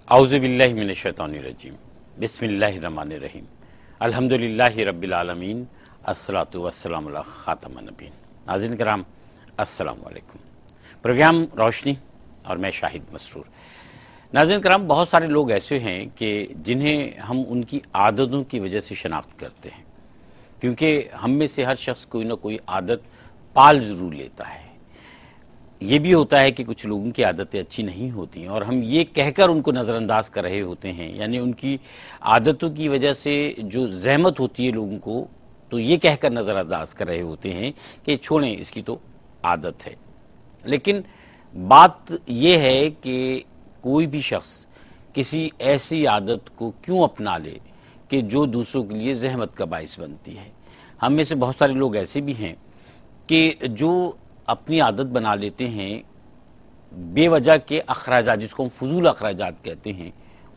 اعوذ باللہ من الشیطان الرجیم بسم اللہ الرحمن الرحیم الحمدللہ رب العالمین الصلاۃ والسلام علی خاتم النبیین۔ ناظرین کرام السلام علیکم۔ پروگرام روشنی اور میں شاہد مسرور۔ ناظرین کرام، بہت سارے لوگ ایسے ہیں کہ جنہیں ہم ان کی عادتوں کی وجہ سے شناخت کرتے ہیں، کیونکہ ہم میں سے ہر شخص کوئی نہ کوئی عادت پال ضرور لیتا ہے۔ یہ بھی ہوتا ہے کہ کچھ لوگوں کی عادتیں اچھی نہیں ہوتی ہیں اور ہم یہ کہہ کر ان کو نظر انداز کر رہے ہوتے ہیں، یعنی ان کی عادتوں کی وجہ سے جو زحمت ہوتی ہے لوگوں کو، تو یہ کہہ کر نظر انداز کر رہے ہوتے ہیں کہ چھوڑیں، اس کی تو عادت ہے۔ لیکن بات یہ ہے کہ کوئی بھی شخص کسی ایسی عادت کو کیوں اپنا لے کہ جو دوسروں کے لیے زحمت کا باعث بنتی ہے۔ ہم میں سے بہت سارے لوگ ایسے بھی ہیں کہ جو اپنی عادت بنا لیتے ہیں بے وجہ کے اخراجات، جس کو ہم فضول اخراجات کہتے ہیں،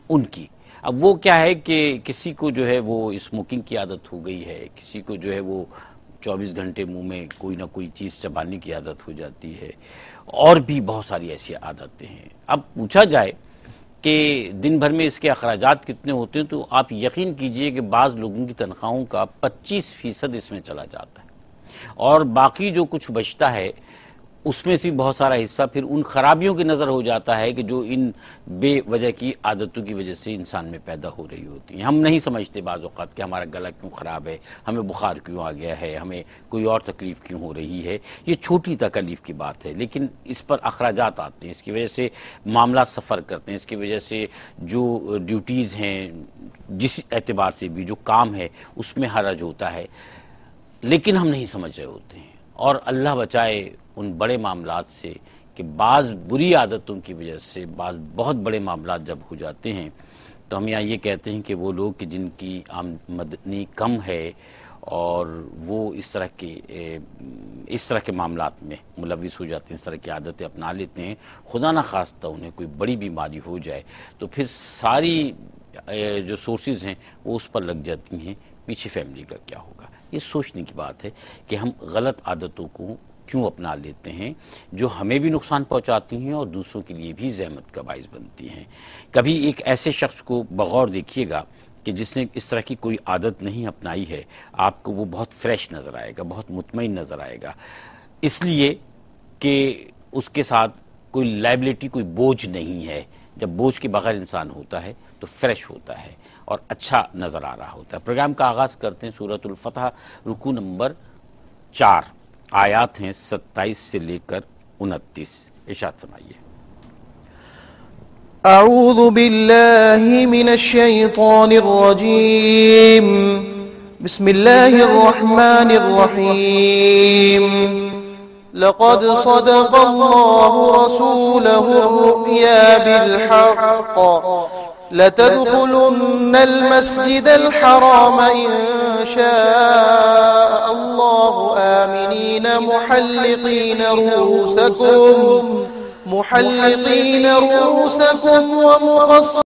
ان کی۔ اب وہ کیا ہے کہ کسی کو جو ہے وہ اسموکنگ کی عادت ہو گئی ہے، کسی کو جو ہے وہ 24 گھنٹے منہ میں کوئی نہ کوئی چیز چبانے کی عادت ہو جاتی ہے، اور بھی بہت ساری ایسی عادتیں ہیں۔ اب پوچھا جائے کہ دن بھر میں اس کے اخراجات کتنے ہوتے ہیں، تو آپ یقین کیجئے کہ بعض لوگوں کی تنخواہوں کا 25% اس میں چلا جاتا ہے، اور باقی جو کچھ بچتا ہے اس میں سے بہت سارا حصہ پھر ان خرابیوں کی نظر ہو جاتا ہے کہ جو ان بے وجہ کی عادتوں کی وجہ سے انسان میں پیدا ہو رہی ہوتی ہیں۔ ہم نہیں سمجھتے بعض اوقات کہ ہمارا گلا کیوں خراب ہے، ہمیں بخار کیوں آ گیا ہے، ہمیں کوئی اور تکلیف کیوں ہو رہی ہے۔ یہ چھوٹی تکلیف کی بات ہے، لیکن اس پر اخراجات آتے ہیں، اس کی وجہ سے معاملات سفر کرتے ہیں، اس کی وجہ سے جو ڈیوٹیز ہیں، جس اعتبار سے بھی جو کام ہے اس میں حرج ہوتا ہے، لیکن ہم نہیں سمجھ رہے ہوتے ہیں۔ اور اللہ بچائے ان بڑے معاملات سے کہ بعض بری عادتوں کی وجہ سے بعض بہت بڑے معاملات جب ہو جاتے ہیں، تو ہم یہاں یہ کہتے ہیں کہ وہ لوگ کہ جن کی آمدنی کم ہے اور وہ اس طرح کے معاملات میں ملوث ہو جاتے ہیں، اس طرح کی عادتیں اپنا لیتے ہیں، خدا نہ خواستہ انہیں کوئی بڑی بیماری ہو جائے تو پھر ساری جو سورسز ہیں وہ اس پر لگ جاتی ہیں، پیچھے فیملی کا کیا ہوگا۔ یہ سوچنے کی بات ہے کہ ہم غلط عادتوں کو کیوں اپنا لیتے ہیں، جو ہمیں بھی نقصان پہنچاتی ہیں اور دوسروں کے لیے بھی زحمت کا باعث بنتی ہیں۔ کبھی ایک ایسے شخص کو بغور دیکھیے گا کہ جس نے اس طرح کی کوئی عادت نہیں اپنائی ہے، آپ کو وہ بہت فریش نظر آئے گا، بہت مطمئن نظر آئے گا، اس لیے کہ اس کے ساتھ کوئی لائبلٹی، کوئی بوجھ نہیں ہے۔ جب بوجھ کے بغیر انسان ہوتا ہے تو فریش ہوتا ہے اور اچھا نظر آ رہا ہوتا ہے۔ پروگرام کا آغاز کرتے ہیں سورۃ الفتح، رکوع نمبر 4، آیات ہیں 27 سے لے کر 29۔ ارشاد فرمائیے۔ اعوذ باللہ من الشیطان الرجیم، بسم اللہ الرحمن الرحیم۔ لقد صدق اللہ رسوله الرؤيا بالحق لتدخلن المسجد الحرام إن شاء الله آمنين محلقين رؤوسكم ومقصرين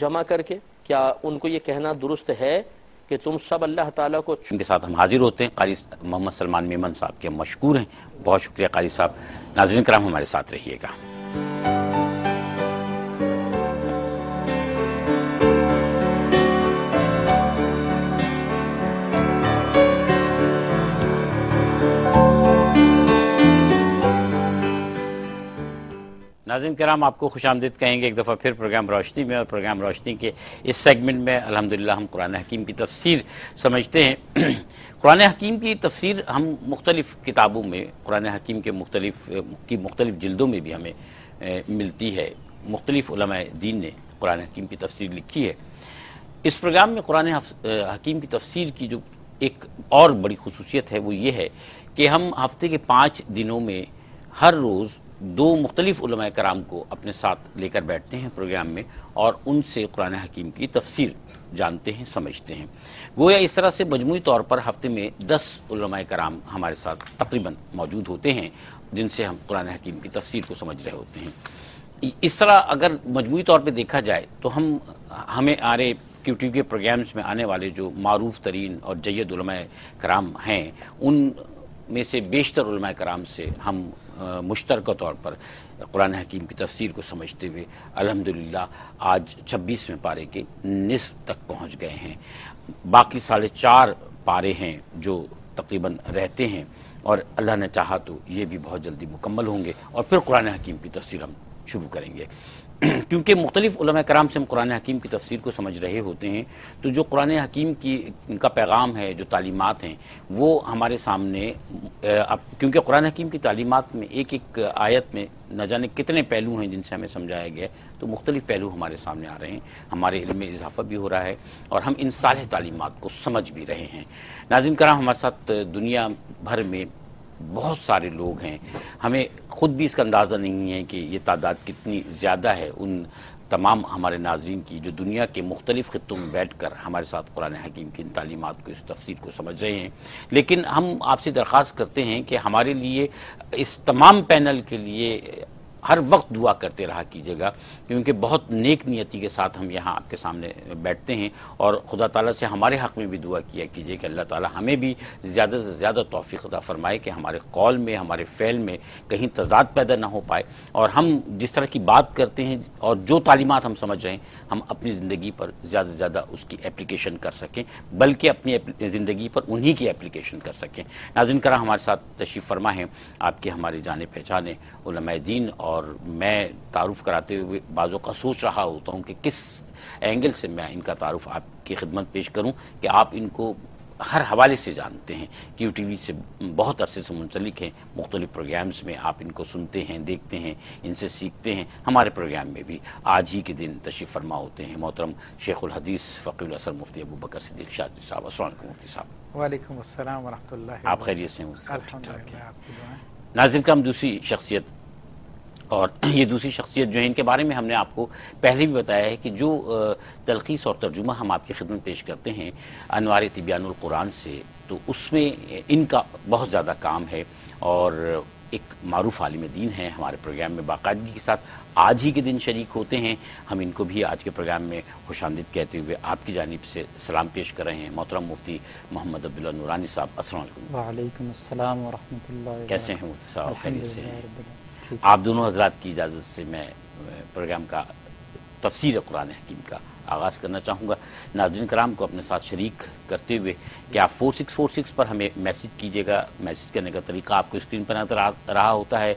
جمع کر کے کیا ان کو یہ کہنا درست ہے کہ تم سب اللہ تعالیٰ کو ان کے ساتھ ہم حاضر ہوتے ہیں قاری محمد سلمان میمن صاحب کے مشکور ہیں. بہت شکریہ قاری صاحب. ناظرین کرام ہمارے ساتھ رہیے گا. ناظرین کرام آپ کو خوش آمدید کہیں گے ایک دفعہ پھر پروگرام روشنی میں. اور پروگرام روشنی کے اس سیگمنٹ میں الحمدللہ ہم قرآن حکیم کی تفسیر سمجھتے ہیں. قرآن حکیم کی تفسیر ہم مختلف کتابوں میں قرآن حکیم کے مختلف جلدوں میں بھی ہمیں ملتی ہے. مختلف علماء دین نے قرآن حکیم کی تفسیر لکھی ہے. اس پروگرام میں قرآن حکیم کی تفسیر کی جو ایک اور بڑی خصوصیت ہے وہ یہ ہے کہ ہم ہفتے کے 5 دنوں میں ہر روز 2 مختلف علماء کرام کو اپنے ساتھ لے کر بیٹھتے ہیں پروگرام میں اور ان سے قرآن حکیم کی تفسیر جانتے ہیں سمجھتے ہیں. گویا اس طرح سے مجموعی طور پر ہفتے میں 10 علماء کرام ہمارے ساتھ تقریباً موجود ہوتے ہیں جن سے ہم قرآن حکیم کی تفسیر کو سمجھ رہے ہوتے ہیں. اس طرح اگر مجموعی طور پہ دیکھا جائے تو ہمیں آرے QTV کے پروگرامز میں آنے والے جو معروف ترین اور جید علماء کرام ہیں ان میں سے بیشتر علماء کرام سے ہم مشترکہ طور پر قرآن حکیم کی تفسیر کو سمجھتے ہوئے الحمدللہ آج 26ویں پارے کے نصف تک پہنچ گئے ہیں. باقی 4.5 پارے ہیں جو تقریباً رہتے ہیں اور اللہ نے چاہا تو یہ بھی بہت جلدی مکمل ہوں گے اور پھر قرآن حکیم کی تفسیر ہم شروع کریں گے. کیونکہ مختلف علماء کرام سے ہم قرآن حکیم کی تفسیر کو سمجھ رہے ہوتے ہیں تو جو قرآن حکیم کی ان کا پیغام ہے جو تعلیمات ہیں وہ ہمارے سامنے کیونکہ قرآن حکیم کی تعلیمات میں ایک آیت میں نہ جانے کتنے پہلو ہیں جن سے ہمیں سمجھایا گیا ہے تو مختلف پہلو ہمارے سامنے آ رہے ہیں. ہمارے علم میں اضافہ بھی ہو رہا ہے اور ہم ان صالح تعلیمات کو سمجھ بھی رہے ہیں. ناظرین کرام ہمارے ساتھ دنیا بھر میں بہت سارے لوگ ہیں. ہمیں خود بھی اس کا اندازہ نہیں ہے کہ یہ تعداد کتنی زیادہ ہے ان تمام ہمارے ناظرین کی جو دنیا کے مختلف خطوں میں بیٹھ کر ہمارے ساتھ قرآن حکیم کی ان تعلیمات کو اس تفسیر کو سمجھ رہے ہیں. لیکن ہم آپ سے درخواست کرتے ہیں کہ ہمارے لیے اس تمام پینل کے لیے ہر وقت دعا کرتے رہا کیجیے گا کیونکہ بہت نیک نیتی کے ساتھ ہم یہاں آپ کے سامنے بیٹھتے ہیں اور خدا تعالیٰ سے ہمارے حق میں بھی دعا کیا کیجیے کہ اللہ تعالیٰ ہمیں بھی زیادہ سے زیادہ توفیق عطا فرمائے کہ ہمارے قول میں ہمارے فعل میں کہیں تضاد پیدا نہ ہو پائے اور ہم جس طرح کی بات کرتے ہیں اور جو تعلیمات ہم سمجھ رہے ہیں ہم اپنی زندگی پر زیادہ سے زیادہ اس کی اپلیکیشن کر سکیں بلکہ اپنی زندگی پر انہی کی اپلیکیشن کر سکیں. ناظرین کرام ہمارے ساتھ تشریف فرما ہیں آپ کے ہمارے جانے پہچانے علماء دین اور میں تعارف کراتے ہوئے بعضوں کا سوچ رہا ہوتا ہوں کہ کس اینگل سے میں ان کا تعارف آپ کی خدمت پیش کروں کہ آپ ان کو ہر حوالے سے جانتے ہیں. QTV سے بہت عرصے سے منسلک ہیں. مختلف پروگرامز میں آپ ان کو سنتے ہیں دیکھتے ہیں ان سے سیکھتے ہیں. ہمارے پروگرام میں بھی آج ہی کے دن تشریف فرما ہوتے ہیں محترم شیخ الحدیث فقیہ الاثر مفتی ابو بکر صدیق شاذلی صاحب. السلام علیکم مفتی صاحب. وعلیکم السلام ورحمۃ اللہ. آپ خیریت سے ہیں؟ الحمدللہ آپ کی دعائیں. ناظرین کا ہم دوسری شخصیت اور یہ دوسری شخصیت جو ہے ان کے بارے میں ہم نے آپ کو پہلے بھی بتایا ہے کہ جو تلخیص اور ترجمہ ہم آپ کی خدمت پیش کرتے ہیں انوار تبیان القرآن سے تو اس میں ان کا بہت زیادہ کام ہے اور ایک معروف عالم دین ہے. ہمارے پروگرام میں باقاعدگی کے ساتھ آج ہی کے دن شریک ہوتے ہیں. ہم ان کو بھی آج کے پروگرام میں خوش آمدید کہتے ہوئے آپ کی جانب سے سلام پیش کر رہے ہیں. محترم مفتی محمد عبداللہ نورانی صاحب السلام علیکم. وعلیکم السلام ورحمۃ اللہ. کیسے ہیں مفتی صاحب؟ خیریت سے ہیں؟ آپ دونوں حضرات کی اجازت سے میں پروگرام کا تفسیر قرآن حکیم کا آغاز کرنا چاہوں گا. ناظرین کرام کو اپنے ساتھ شریک کرتے ہوئے کہ آپ 4646 پر ہمیں میسج کیجیے گا. میسج کرنے کا طریقہ آپ کو اسکرین پر نظر رہا ہوتا ہے.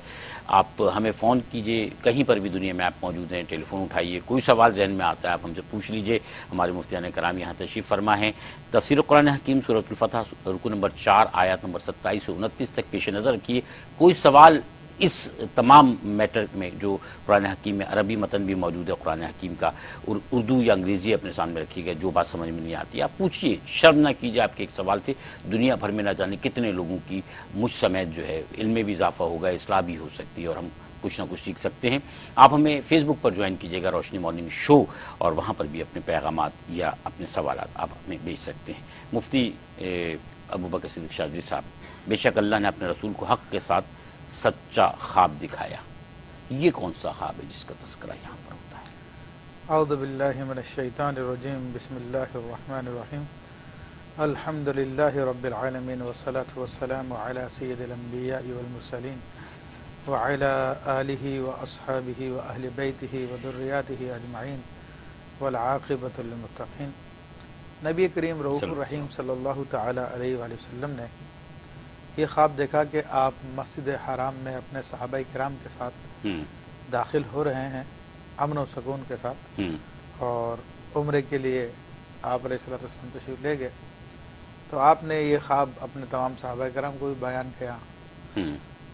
آپ ہمیں فون کیجیے. کہیں پر بھی دنیا میں آپ موجود ہیں ٹیلی فون اٹھائیے. کوئی سوال ذہن میں آتا ہے آپ ہم سے پوچھ لیجیے. ہمارے مفتیان کرام یہاں تشریف فرما ہیں. تفسیر قرآن حکیم سورۃ الفتح رکوع نمبر 4 آیات نمبر 27 سے 29 تک پیش نظر رکھیے. کوئی سوال اس تمام میٹر میں جو قرآن حکیم میں عربی متن بھی موجود ہے قرآن حکیم کا اردو یا انگریزی اپنے سامنے رکھی گئے جو بات سمجھ میں نہیں آتی آپ پوچھیے. شرم نہ کیجیے. آپ کے ایک سوال سے دنیا بھر میں نہ جانے کتنے لوگوں کی مجھ سمیت جو ہے علم میں بھی اضافہ ہوگا اصلاح بھی ہو سکتی ہے اور ہم کچھ نہ کچھ سیکھ سکتے ہیں. آپ ہمیں فیس بک پر جوائن کیجیے گا روشنی مارننگ شو اور وہاں پر بھی اپنے پیغامات یا اپنے سوالات آپ ہمیں بھیج سکتے ہیں. مفتی ابو بکر صدیق شاذلی صاحب بے شک اللہ نے اپنے رسول کو حق کے ساتھ سچا خواب دکھایا. یہ کون سا خواب ہے جس کا تذکرہ یہاں پر ہوتا ہے؟ اعوذ باللہ من الشیطان الرجیم بسم اللہ الرحمن الرحیم الحمد للہ رب العالمین والصلاة والسلام علی سید الانبیاء والمرسلین وعلی آلہ واصحابہ واہل بیتہ وذریاتہ اجمعین والعاقبۃ للمتقین۔ نبی کریم رؤوف الرحیم صلی اللہ تعالی علیہ وآلہ وسلم نے یہ خواب دیکھا کہ آپ مسجد حرام میں اپنے صحابہ کرام کے ساتھ داخل ہو رہے ہیں امن و سکون کے ساتھ، اور عمرے کے لیے آپ علیہ الصلوۃ والسلام تشریف لے گئے۔ تو آپ نے یہ خواب اپنے تمام صحابہ کرام کو بھی بیان کیا،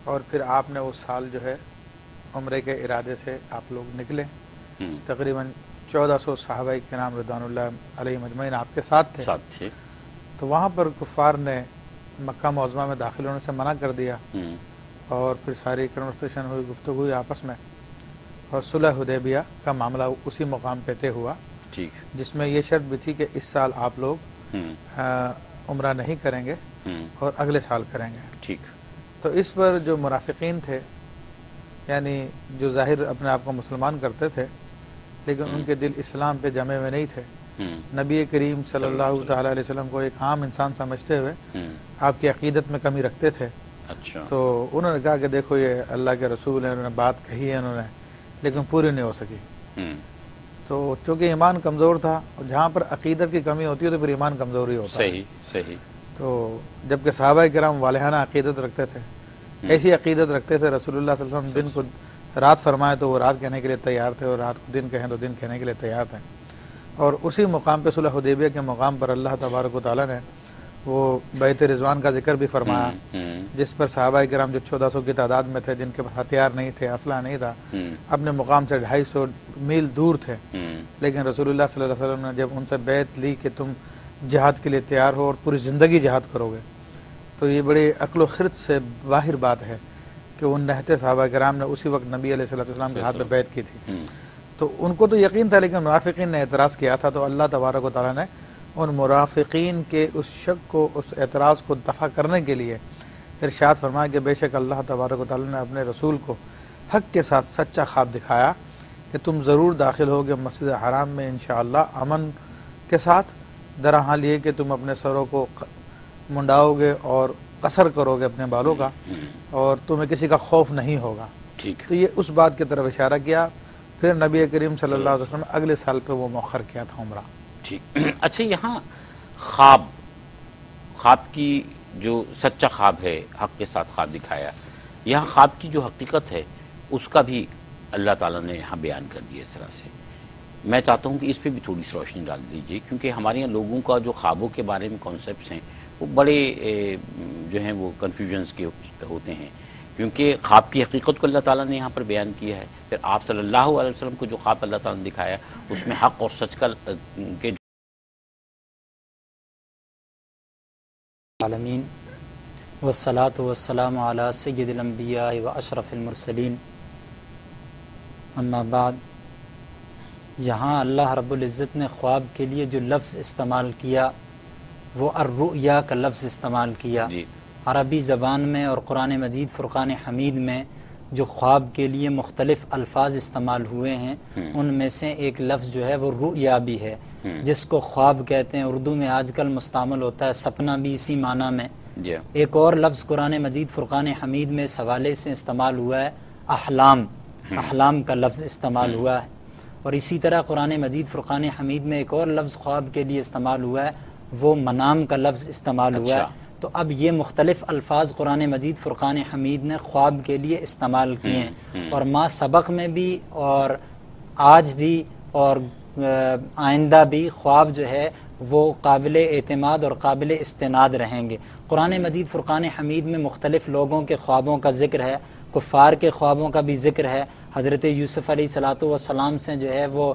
اور پھر آپ نے اس سال جو ہے عمرے کے ارادے سے آپ لوگ نکلے۔ تقریباً 1400 صحابہ کرام رضوان اللہ علیہ مجمعین آپ کے ساتھ تھے۔ تو وہاں پر کفار نے مکہ معظمہ میں داخل ہونے سے منع کر دیا، اور پھر ساری کنورسیشن ہوئی، گفتگو ہوئی آپس میں، اور صلح حدیبیہ کا معاملہ اسی مقام پہ طے ہوا، جس میں یہ شرط بھی تھی کہ اس سال آپ لوگ عمرہ نہیں کریں گے اور اگلے سال کریں گے۔ تو اس پر جو منافقین تھے، یعنی جو ظاہر اپنے آپ کو مسلمان کرتے تھے لیکن ان کے دل اسلام پہ جمے ہوئے نہیں تھے، نبی کریم صلی اللہ تعالی علیہ وسلم کو ایک عام انسان سمجھتے ہوئے آپ کی عقیدت میں کمی رکھتے تھے۔ تو انہوں نے کہا کہ دیکھو یہ اللہ کے رسول ہیں، انہوں نے بات کہی ہے انہوں نے، لیکن پوری نہیں ہو سکی۔ تو چونکہ ایمان کمزور تھا، اور جہاں پر عقیدت کی کمی ہوتی ہے تو پھر ایمان کمزور ہی ہوتا ہے۔ صحیح۔ تو جبکہ صحابہ کرام والہانہ عقیدت رکھتے تھے، ایسی عقیدت رکھتے تھے رسول اللہ صلی اللہ علیہ وسلم دن کو رات فرمائے تو وہ رات کہنے کے لیے تیار تھے، اور رات کو دن کہیں تو دن کہنے کے لیے تیار تھے۔ اور اسی مقام پہ صلح حدیبیہ کے مقام پر اللہ تبارک و تعالیٰ نے وہ بیت رضوان کا ذکر بھی فرمایا، جس پر صحابہ کرام جو 1400 کی تعداد میں تھے، جن کے پاس ہتھیار نہیں تھے، اسلحہ نہیں تھا، اپنے مقام سے 250 میل دور تھے، لیکن رسول اللہ صلی اللہ علیہ وسلم نے جب ان سے بیعت لی کہ تم جہاد کے لیے تیار ہو اور پوری زندگی جہاد کرو گے، تو یہ بڑی عقل و خرد سے باہر بات ہے کہ ان نہتے صحابہ کرام نے اسی وقت نبی علیہ السلام کے ہاتھ میں بیعت کی تھی۔ تو ان کو تو یقین تھا، لیکن منافقین نے اعتراض کیا تھا، تو اللہ تبارک و تعالیٰ نے ان منافقین کے اس شک کو، اس اعتراض کو دفع کرنے کے لیے ارشاد فرمایا کہ بے شک اللہ تبارک و تعالیٰ نے اپنے رسول کو حق کے ساتھ سچا خواب دکھایا کہ تم ضرور داخل ہوگے مسجد حرام میں انشاءاللہ امن کے ساتھ، درحال یہ کہ تم اپنے سروں کو منڈاؤ گے اور قصر کرو گے اپنے بالوں کا، اور تمہیں کسی کا خوف نہیں ہوگا۔ تو یہ اس بات کی طرف اشارہ کیا۔ پھر نبی کریم صلی اللہ علیہ وسلم اگلے سال پہ وہ مؤخر کیا تھا عمرہ۔ اچھا، یہاں خواب کی جو سچا خواب ہے، حق کے ساتھ خواب دکھایا، یہاں خواب کی جو حقیقت ہے اس کا بھی اللہ تعالیٰ نے یہاں بیان کر دیا اس طرح سے۔ میں چاہتا ہوں کہ اس پہ بھی تھوڑی سی روشنی ڈال دیجیے، کیونکہ ہمارے یہاں لوگوں کا جو خوابوں کے بارے میں کانسیپٹس ہیں وہ بڑے جو ہیں وہ کنفیوژنس کے ہوتے ہیں، کیونکہ خواب کی حقیقت کو اللہ تعالیٰ نے یہاں پر بیان کیا ہے، پھر آپ صلی اللہ علیہ وسلم کو جو خواب اللہ تعالیٰ نے دکھایا اس میں حق اور سچ کا کے عالمین والصلاة والسلام علی سید الانبیاء و اشرف المرسلین، اما بعد۔ یہاں اللہ رب العزت نے خواب کے لیے جو لفظ استعمال کیا وہ الرؤیا کا لفظ استعمال کیا۔ عربی زبان میں اور قرآن مجید فرقان حمید میں جو خواب کے لیے مختلف الفاظ استعمال ہوئے ہیں ان میں سے ایک لفظ جو ہے وہ رؤیا بھی ہے، جس کو خواب کہتے ہیں۔ اردو میں آج کل مستعمل ہوتا ہے سپنا بھی اسی معنی میں۔ ایک اور لفظ قرآن مجید فرقان حمید میں اس حوالے سے استعمال ہوا ہے احلام، احلام کا لفظ استعمال ہوا ہے، اور اسی طرح قرآن مجید فرقان حمید میں ایک اور لفظ خواب کے لیے استعمال ہوا ہے، وہ منام کا لفظ استعمال ہوا ہے۔ تو اب یہ مختلف الفاظ قرآن مجید فرقان حمید نے خواب کے لیے استعمال کیے ہیں، اور ما سبق میں بھی اور آج بھی اور آئندہ بھی خواب جو ہے وہ قابل اعتماد اور قابل استناد رہیں گے۔ قرآن مجید فرقان حمید میں مختلف لوگوں کے خوابوں کا ذکر ہے، کفار کے خوابوں کا بھی ذکر ہے۔ حضرت یوسف علیہ السلام سے جو ہے وہ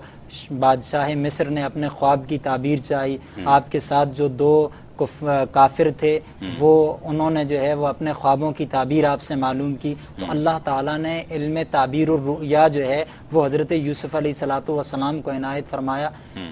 بادشاہ مصر نے اپنے خواب کی تعبیر چاہی، آپ کے ساتھ جو دو کافر تھے وہ انہوں نے جو ہے وہ اپنے خوابوں کی تعبیر آپ سے معلوم کی، تو اللہ تعالیٰ نے علم تعبیر الرؤیا جو ہے وہ حضرت یوسف علیہ الصلوۃ والسلام کو عنایت فرمایا۔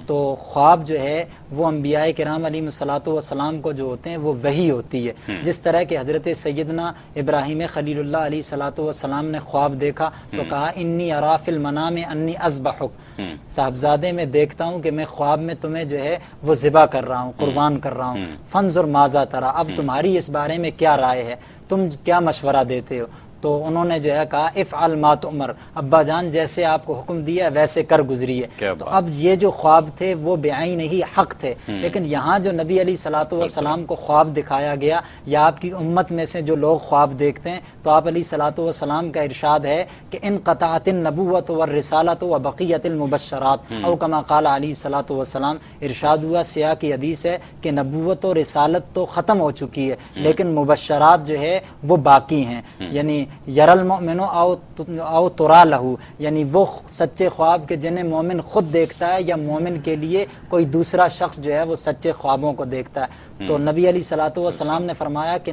تو خواب جو ہے وہ انبیاء کرام علیہ الصلوۃ والسلام کو جو ہوتے ہیں وہ وحی ہوتی ہے، جس طرح کہ حضرت سیدنا ابراہیم خلیل اللہ علیہ الصلوۃ والسلام نے خواب دیکھا تو کہا انی ارا فی المنام انی اذبحک، صاحبزادے میں دیکھتا ہوں کہ میں خواب میں تمہیں جو ہے وہ ذبح کر رہا ہوں، قربان کر رہا ہوں، فانظر ماذا ترى، اب تمہاری اس بارے میں کیا رائے ہے، تم کیا مشورہ دیتے ہو؟ تو انہوں نے جو ہے کہا افعل ما تؤمر، ابا جان جیسے آپ کو حکم دیا ویسے کر گزریے۔ تو اب یہ جو خواب تھے وہ بعین ہی حق تھے، لیکن یہاں جو نبی علیہ الصلوۃ والسلام کو خواب دکھایا گیا یا آپ کی امت میں سے جو لوگ خواب دیکھتے ہیں تو آپ علیہ الصلوۃ والسلام کا ارشاد ہے کہ ان قطعت النبوۃ والرسالۃ وبقیت المبشرات، او کما قال علیہ الصلوۃ والسلام، ارشاد ہوا سیاق کی حدیث ہے کہ نبوت و رسالت تو ختم ہو چکی ہے لیکن مبشرات جو ہے وہ باقی ہیں، یعنی یر المؤمن او ترا لہو، یعنی وہ سچے خواب کے جنہیں مومن خود دیکھتا ہے یا مومن کے لیے کوئی دوسرا شخص جو ہے وہ سچے خوابوں کو دیکھتا ہے۔ تو نبی علیہ الصلوۃ والسلام نے فرمایا کہ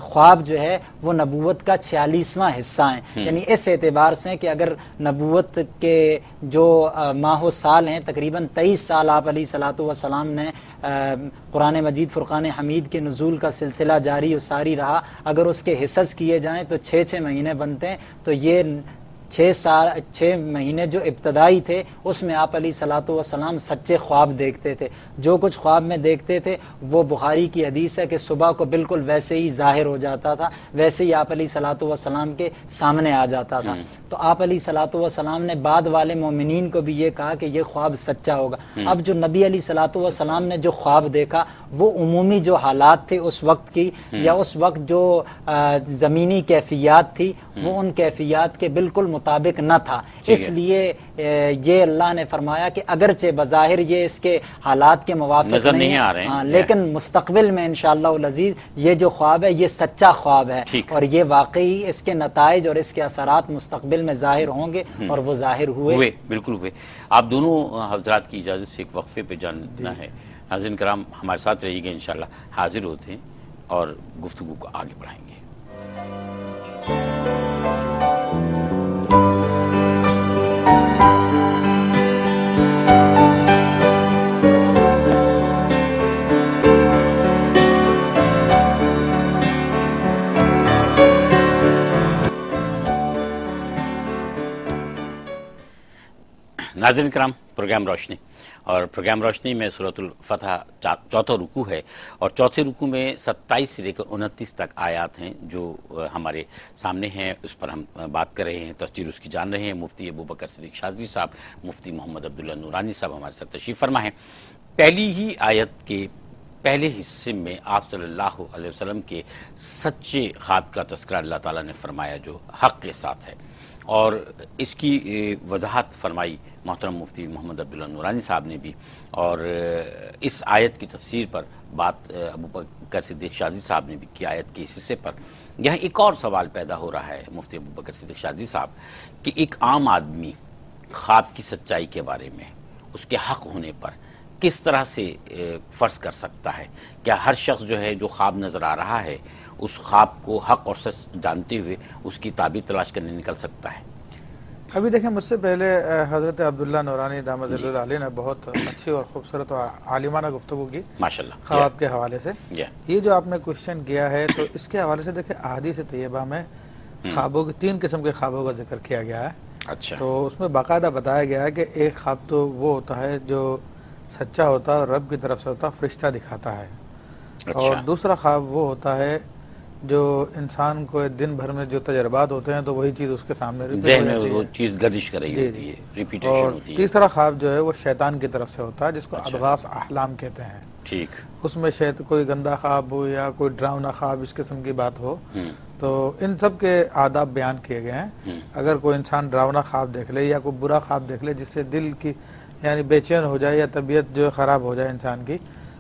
خواب جو ہے وہ نبوت کا 46واں حصہ ہیں، یعنی اس اعتبار سے کہ اگر نبوت کے جو ماہ و سال ہیں تقریباً 23 سال آپ علیہ الصلوۃ والسلام نے قرآن مجید فرقان حمید کے نزول کا سلسلہ جاری و ساری رہا، اگر اس کے حصص کیے جائیں تو 6 مہینے بنتے ہیں، تو یہ 6 مہینے جو ابتدائی تھے اس میں آپ علیہ الصلوۃ والسلام سچے خواب دیکھتے تھے، جو کچھ خواب میں دیکھتے تھے وہ بخاری کی حدیث ہے کہ صبح کو بالکل ویسے ہی ظاہر ہو جاتا تھا، ویسے ہی آپ علیہ الصلوۃ والسلام کے سامنے آ جاتا تھا۔ تو آپ علیہ الصلوۃ والسلام نے بعد والے مومنین کو بھی یہ کہا کہ یہ خواب سچا ہوگا۔ اب جو نبی علیہ الصلوۃ والسلام نے جو خواب دیکھا وہ عمومی جو حالات تھے اس وقت کی یا اس وقت جو زمینی کیفیات تھی وہ ان کیفیات کے بالکل مطابق نہ تھا، اس لیے یہ اللہ نے فرمایا کہ اگرچہ بظاہر یہ اس کے حالات کے موافق نظر نہیں آ رہے ہیں، لیکن مستقبل میں انشاءاللہ العزیز یہ جو خواب ہے یہ سچا خواب ہے، اور یہ واقعی اس کے نتائج اور اس کے اثرات مستقبل میں ظاہر ہوں گے اور وہ ظاہر ہوئے، بالکل ہوئے۔ آپ دونوں حضرات کی اجازت سے ایک وقفے پہ جانا ہے۔ ناظرین کرام ہمارے ساتھ رہیے گا، انشاءاللہ حاضر ہوتے ہیں اور گفتگو کو آگے بڑھائیں گے۔ ناظرین کرام پروگرام روشنی، اور پروگرام روشنی میں سورۃ الفتح چوتھا رکوع ہے، اور چوتھے رکوع میں 27 سے لے کر 29 تک آیات ہیں جو ہمارے سامنے ہیں، اس پر ہم بات کر رہے ہیں، تفسیر اس کی جان رہے ہیں۔ مفتی ابوبکر صدیق شاذلی صاحب، مفتی محمد عبداللہ نورانی صاحب ہمارے ساتھ تشریف فرما ہیں۔ پہلی ہی آیت کے پہلے حصے میں آپ صلی اللہ علیہ وسلم کے سچے خواب کا تذکرہ اللہ تعالیٰ نے فرمایا جو حق کے ساتھ ہے، اور اس کی وضاحت فرمائی محترم مفتی محمد عبداللہ نورانی صاحب نے بھی، اور اس آیت کی تفسیر پر بات ابوبکر صدیق شاذلی صاحب نے بھی کی آیت کے اس حصے پر۔ یہاں ایک اور سوال پیدا ہو رہا ہے مفتی ابوبکر صدیق شاذلی صاحب کہ ایک عام آدمی خواب کی سچائی کے بارے میں، اس کے حق ہونے پر کس طرح سے فرض کر سکتا ہے؟ کیا ہر شخص جو ہے جو خواب نظر آ رہا ہے اس خواب کو حق اور سچ جانتے ہوئے اس کی تعبیر تلاش کرنے نکل سکتا ہے؟ ابھی دیکھیں مجھ سے پہلے حضرت عبداللہ نورانی دامت ظل العالی نے بہت اچھی اور خوبصورت اور عالمانہ گفتگو کی ماشاءاللہ خواب کے حوالے سے۔ یہ جو آپ نے کوشچن کیا ہے تو اس کے حوالے سے دیکھیں احادیث طیبہ میں خوابوں کے 3 قسم کے خوابوں کا ذکر کیا گیا ہے۔ اچھا، تو اس میں باقاعدہ بتایا گیا ہے کہ ایک خواب تو وہ ہوتا ہے جو سچا ہوتا ہے اور رب کی طرف سے ہوتا ہے، فرشتہ دکھاتا ہے، اور دوسرا خواب وہ ہوتا ہے جو انسان کو دن بھر میں جو تجربات ہوتے ہیں تو وہی چیز اس کے سامنے ذہن میں وہ چیز گردش کر رہی ہوتی ہے، ریپیٹیشن ہوتی ہے۔ تیسرا خواب جو ہے وہ شیطان کی طرف سے ہوتا ہے جس کو اضغاث احلام کہتے ہیں۔ ٹھیک، اس میں کوئی گندا خواب ہو یا کوئی ڈراؤنا خواب اس قسم کی بات ہو تو ان سب کے آداب بیان کیے گئے ہیں۔ اگر کوئی انسان ڈراؤنا خواب دیکھ لے یا کوئی برا خواب دیکھ لے جس سے دل کی یعنی بے چین ہو جائے یا طبیعت جو خراب ہو جائے انسان کی،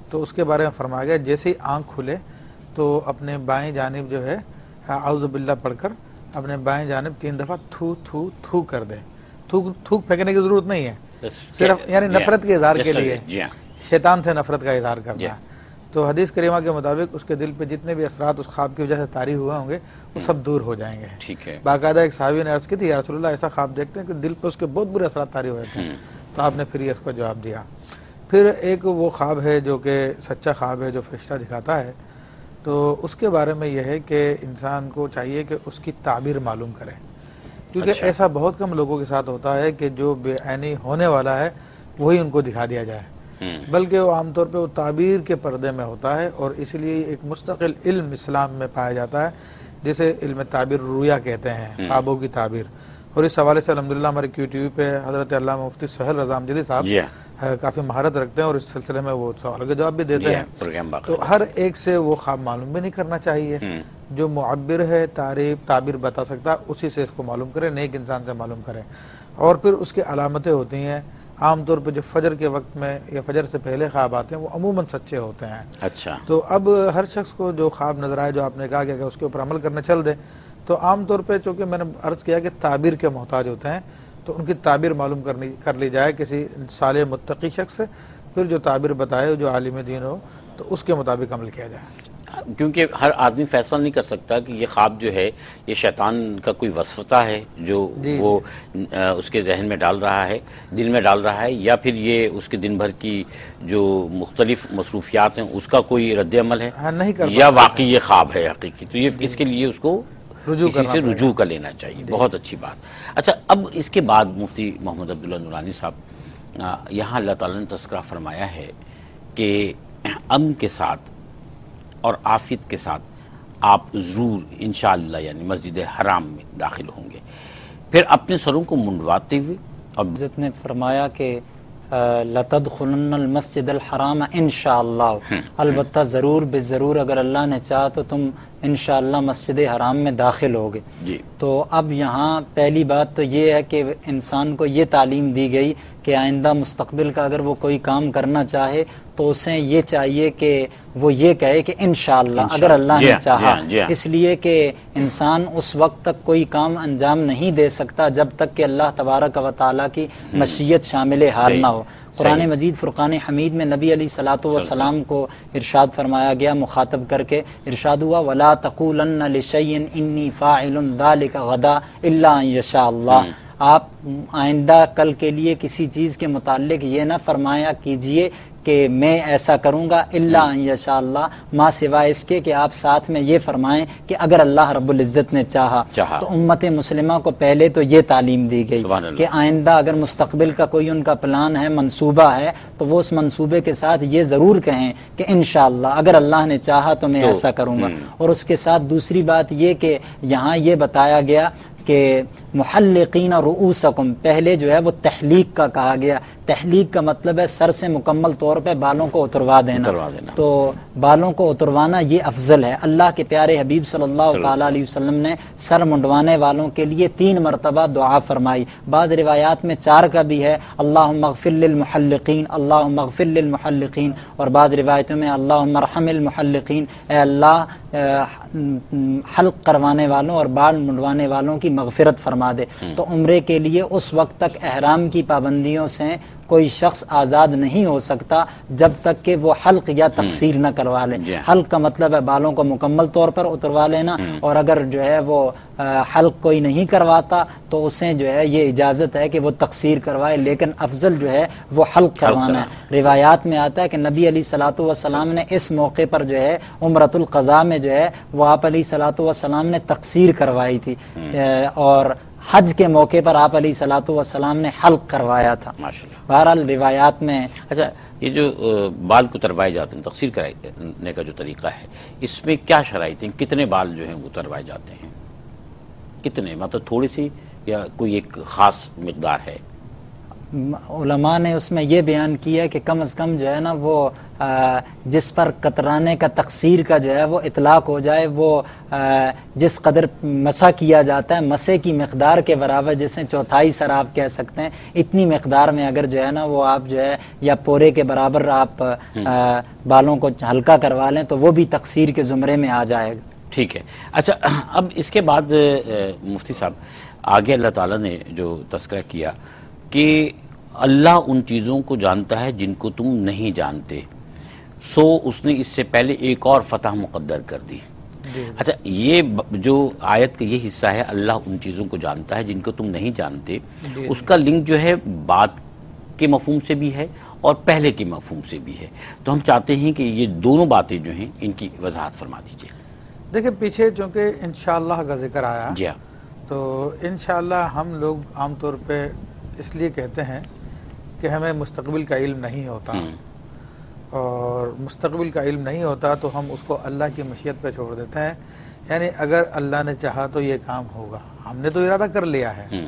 تو اس کے بارے میں فرمایا گیا جیسے ہی آنکھ کھلے تو اپنے بائیں جانب جو ہے اعوذ باللہ پڑھ کر اپنے بائیں جانب 3 دفعہ تھو تھو تھو کر دے۔ تھوک پھینکنے کی ضرورت نہیں ہے، صرف یعنی نفرت کے اظہار کے لیے، شیطان سے نفرت کا اظہار کرنا ہے۔ تو حدیث کریمہ کے مطابق اس کے دل پہ جتنے بھی اثرات اس خواب کی وجہ سے طاری ہوئے ہوں گے وہ سب دور ہو جائیں گے. ٹھیک ہے. باقاعدہ ایک صحابی نے عرض کی تھی یا رسول اللہ ایسا خواب دیکھتے ہیں کہ دل پہ اس کے بہت برے اثرات طاری ہوئے تھے. تو آپ نے پھر یہ اس کو جواب دیا. پھر ایک وہ خواب ہے جو کہ سچا خواب ہے جو فرشتہ دکھاتا ہے. تو اس کے بارے میں یہ ہے کہ انسان کو چاہیے کہ اس کی تعبیر معلوم کرے, کیونکہ ایسا بہت کم لوگوں کے ساتھ ہوتا ہے کہ جو بے عینی ہونے والا ہے وہی ان کو دکھا دیا جائے, بلکہ وہ عام طور پہ وہ تعبیر کے پردے میں ہوتا ہے. اور اس لیے ایک مستقل علم اسلام میں پایا جاتا ہے جسے علم تعبیر رؤیا کہتے ہیں, خوابوں کی تعبیر. اور اس حوالے سے الحمدللہ ہمارے QTV پہ حضرت علامہ مفتی سہیل رضا امجدی صاحب کافی مہارت رکھتے ہیں اور اس سلسلے میں وہ سوالوں کے جواب بھی دیتے ہیں. تو ہر ایک سے وہ خواب معلوم بھی نہیں کرنا چاہیے. جو معبر ہے تعبیر بتا سکتا اسی سے اس کو معلوم کرے, نیک انسان سے معلوم کرے. اور پھر اس کی علامتیں ہوتی ہیں عام طور پہ جو فجر کے وقت میں یا فجر سے پہلے خواب آتے ہیں وہ عموماً سچے ہوتے ہیں. اچھا. تو اب ہر شخص کو جو خواب نظر آئے جو آپ نے کہا کہ اس کے اوپر عمل کرنے چل دے, تو عام طور پہ چونکہ میں نے عرض کیا کہ تعبیر کے محتاج ہوتے ہیں تو ان کی تعبیر معلوم کر لی جائے کسی صالح متقی شخص سے, پھر جو تعبیر بتائے جو عالم دین ہو تو اس کے مطابق عمل کیا جائے. کیونکہ ہر آدمی فیصلہ نہیں کر سکتا کہ یہ خواب جو ہے یہ شیطان کا کوئی وسوسہ ہے جو وہ اس کے ذہن میں ڈال رہا ہے, دل میں ڈال رہا ہے, یا پھر یہ اس کے دن بھر کی جو مختلف مصروفیات ہیں اس کا کوئی رد عمل ہے, یا واقعی یہ خواب ہے حقیقی. تو یہ اس کے لیے اس کو کسی سے رجوع کر لینا چاہیے. بہت اچھی بات. اچھا, اب اس کے بعد مفتی محمد عبداللہ نورانی صاحب یہاں اللہ تعالیٰ نے تذکرہ فرمایا ہے کہ امن کے ساتھ اور عافیت کے ساتھ آپ ضرور انشاءاللہ یعنی مسجد حرام میں داخل ہوں گے. پھر اپنے سروں کو منڈواتے ہوئے حضرت نے فرمایا کہ لَتَدْخُلُنَّ الْمَسْجِدَ الْحَرَامَ انشاءاللہ, البتہ ضرور بضرور اگر اللہ نے چاہا تو تم انشاءاللہ مسجد حرام میں داخل ہوگے. تو اب یہاں پہلی بات تو یہ ہے کہ انسان کو یہ تعلیم دی گئی کہ آئندہ مستقبل کا اگر وہ کوئی کام کرنا چاہے تو اسے یہ چاہیے کہ وہ یہ کہے کہ انشاءاللہ اگر اللہ نے چاہا. اس لیے کہ انسان اس وقت تک کوئی کام انجام نہیں دے سکتا جب تک کہ اللہ تبارک و تعالیٰ کی مشیت شامل حال نہ ہو. قرآن مجید فرقان حمید میں نبی علیہ الصلوۃ والسلام کو ارشاد فرمایا گیا, مخاطب کر کے ارشاد ہوا وَلَا تَقُولَنَّ لِشَيْءٍ إِنِّي فَاعِلٌ ذَلِكَ غَدًا إِلَّا أَن يَشَاءَ اللَّهُ. آپ آئندہ کل کے لیے کسی چیز کے متعلق یہ نہ فرمایا کیجئے کہ میں ایسا کروں گا الا ان یشاء اللہ, ما سوائے اس کے کہ آپ ساتھ میں یہ فرمائیں کہ اگر اللہ رب العزت نے چاہا. تو امت مسلمہ کو پہلے تو یہ تعلیم دی گئی کہ آئندہ اگر مستقبل کا کوئی ان کا پلان ہے, منصوبہ ہے, تو وہ اس منصوبے کے ساتھ یہ ضرور کہیں کہ انشاءاللہ اگر اللہ نے چاہا تو میں ایسا کروں گا. اور اس کے ساتھ دوسری بات یہ کہ یہاں یہ بتایا گیا کہ محلقین رؤوسکم, پہلے جو ہے وہ تحلیق کا کہا گیا. تحلیق کا مطلب ہے سر سے مکمل طور پہ بالوں کو اتروا دینا. تو بالوں کو اتروانا یہ افضل ہے. اللہ کے پیارے حبیب صلی اللہ تعالیٰ علیہ وسلم نے سر منڈوانے والوں کے لیے 3 مرتبہ دعا فرمائی. بعض روایات میں 4 کا بھی ہے, اللہم اغفر للمحلقین, اللہم اغفر للمحلقین, اور بعض روایتوں میں اللہم ارحم المحلقین, اے اللہ حلق کروانے والوں اور بال منڈوانے والوں کی مغفرت فرما دے. تو عمرے کے لیے اس وقت تک احرام کی پابندیوں سے کوئی شخص آزاد نہیں ہو سکتا جب تک کہ وہ حلق یا تقصیر نہ کروا لے. حلق کا مطلب ہے بالوں کو مکمل طور پر اتروا لینا, اور اگر جو ہے وہ حلق کوئی نہیں کرواتا تو اسے جو ہے یہ اجازت ہے کہ وہ تقصیر کروائے, لیکن افضل جو ہے وہ حلق کروانا ہے. روایات میں آتا ہے کہ نبی علیہ الصلوۃ والسلام نے اس موقع پر جو ہے عمرۃ القضاء میں جو ہے وہ آپ علیہ الصلوۃ والسلام نے تقصیر کروائی تھی, اور حج کے موقع پر آپ علیہ الصلوۃ والسلام نے حلق کروایا تھا. بہرحال روایات میں. اچھا, یہ جو بال کو اتروائے جاتے ہیں, تقصیر کرنے کا جو طریقہ ہے, اس میں کیا شرائط ہیں؟ کتنے بال جو ہیں وہ اتروائے جاتے ہیں؟ کتنے, مطلب تھوڑی سی یا کوئی ایک خاص مقدار ہے؟ علماء نے اس میں یہ بیان کیا کہ کم از کم جو ہے نا وہ جس پر کترانے کا تقصیر کا جو ہے وہ اطلاق ہو جائے, وہ جس قدر مسح کیا جاتا ہے مسح کی مقدار کے برابر, جسے 1/4 سر آپ کہہ سکتے ہیں, اتنی مقدار میں اگر جو ہے نا وہ آپ جو ہے یا پورے کے برابر آپ بالوں کو ہلکا کروا لیں تو وہ بھی تقصیر کے زمرے میں آ جائے گا. ٹھیک ہے. اچھا, اب اس کے بعد مفتی صاحب آگے اللہ تعالیٰ نے جو تذکرہ کیا کہ اللہ ان چیزوں کو جانتا ہے جن کو تم نہیں جانتے. سو اس نے اس سے پہلے ایک اور فتح مقدر کر دی۔ اچھا، یہ جو آیت کا یہ حصہ ہے، اللہ ان چیزوں کو جانتا ہے جن کو تم نہیں جانتے، اس کا لنک جو ہے بعد کے مفہوم سے بھی ہے اور پہلے کے مفہوم سے بھی ہے، تو ہم چاہتے ہیں کہ یہ دونوں باتیں جو ہیں ان کی وضاحت فرما دیجئے۔ دیکھیں پیچھے چونکہ انشاءاللہ کا ذکر آیا، جی ہاں، تو انشاءاللہ ہم لوگ عام طور پہ اس لیے کہتے ہیں کہ ہمیں مستقبل کا علم نہیں ہوتا، اور مستقبل کا علم نہیں ہوتا تو ہم اس کو اللہ کی مشیت پہ چھوڑ دیتے ہیں، یعنی اگر اللہ نے چاہا تو یہ کام ہوگا، ہم نے تو ارادہ کر لیا ہے،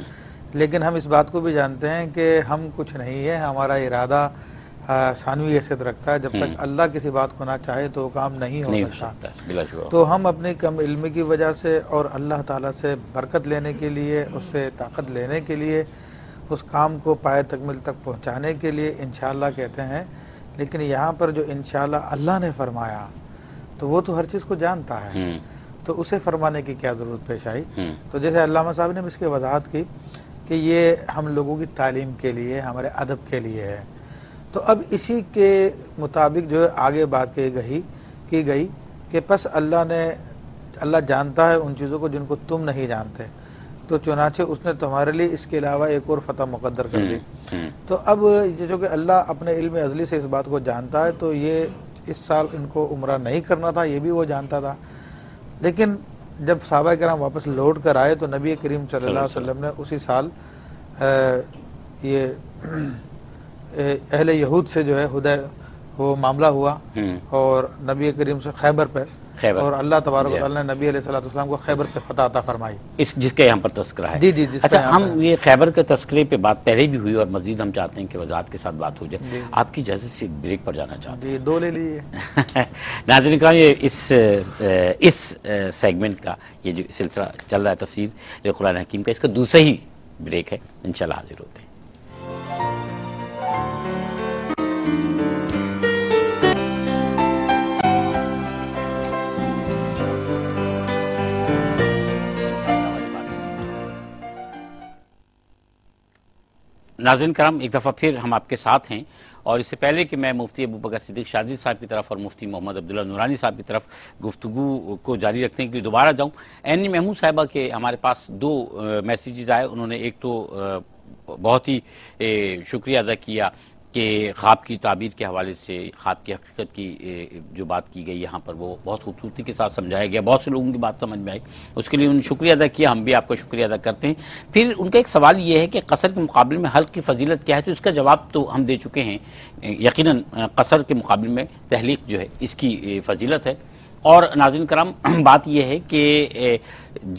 لیکن ہم اس بات کو بھی جانتے ہیں کہ ہم کچھ نہیں ہے، ہمارا ارادہ ثانوی حیثیت رکھتا ہے، جب تک اللہ کسی بات کو نہ چاہے تو وہ کام نہیں ہو سکتا۔ بلا شبہ۔ تو ہم اپنی کم علمی کی وجہ سے اور اللہ تعالیٰ سے برکت لینے کے لیے، اس سے طاقت لینے کے لیے، اس کام کو پائے تکمیل تک پہنچانے کے لیے انشاءاللہ کہتے ہیں، لیکن یہاں پر جو انشاءاللہ اللہ نے فرمایا تو وہ تو ہر چیز کو جانتا ہے، تو اسے فرمانے کی کیا ضرورت پیش آئی؟ تو جیسے علامہ صاحب نے اس کی وضاحت کی کہ یہ ہم لوگوں کی تعلیم کے لیے، ہمارے ادب کے لیے ہے، تو اب اسی کے مطابق جو ہے آگے بات کی گئی کہ پس اللہ جانتا ہے ان چیزوں کو جن کو تم نہیں جانتے، تو چنانچہ اس نے تمہارے لیے اس کے علاوہ ایک اور فتح مقدر کر دی۔ تو اب جو کہ اللہ اپنے علم ازلی سے اس بات کو جانتا ہے، تو یہ اس سال ان کو عمرہ نہیں کرنا تھا، یہ بھی وہ جانتا تھا، لیکن جب صحابہ کرام واپس لوٹ کر آئے تو نبی کریم صلی اللہ علیہ وسلم نے اسی سال یہ اہل یہود سے جو ہے وہ معاملہ ہوا، اور نبی کریم سے خیبر پہ، اور اللہ تبارک و تعالیٰ نے نبی علیہ السلام کو خیبر پہ فتح عطا فرمائی، جس کا یہاں پر تذکرہ ہے۔ جی اچھا، ہم یہ خیبر کے تذکرے پہ بات پہلے بھی ہوئی اور مزید ہم چاہتے ہیں کہ وضاحت کے ساتھ بات ہو جائے۔ آپ کی اجازت سے بریک پر جانا چاہتے ہیں؟ جی، 2 لے لیجیے۔ ناظرین کرام، یہ اس سیگمنٹ کا یہ جو سلسلہ چل رہا ہے تفسیر قرآن حکیم کا، اس کا دوسرا ہی بریک ہے، انشاءاللہ حاضر ہوتے ہیں۔ ناظرین کرام، ایک دفعہ پھر ہم آپ کے ساتھ ہیں، اور اس سے پہلے کہ میں مفتی ابوبکر صدیق شاذلی صاحب کی طرف اور مفتی محمد عبداللہ نورانی صاحب کی طرف گفتگو کو جاری رکھنے کے لیے دوبارہ جاؤں، این محمود صاحبہ کے ہمارے پاس 2 میسیجز آئے۔ انہوں نے ایک تو بہت ہی شکریہ ادا کیا کہ خواب کی تعبیر کے حوالے سے خواب کی حقیقت کی جو بات کی گئی یہاں پر وہ بہت خوبصورتی کے ساتھ سمجھایا گیا، بہت سے لوگوں کی بات سمجھ میں آئی، اس کے لیے انہوں نے شکریہ ادا کیا، ہم بھی آپ کا شکریہ ادا کرتے ہیں۔ پھر ان کا ایک سوال یہ ہے کہ قصر کے مقابلے میں حلق کی فضیلت کیا ہے، تو اس کا جواب تو ہم دے چکے ہیں، یقیناً قصر کے مقابلے میں تحلیق جو ہے اس کی فضیلت ہے۔ اور ناظرین کرام، بات یہ ہے کہ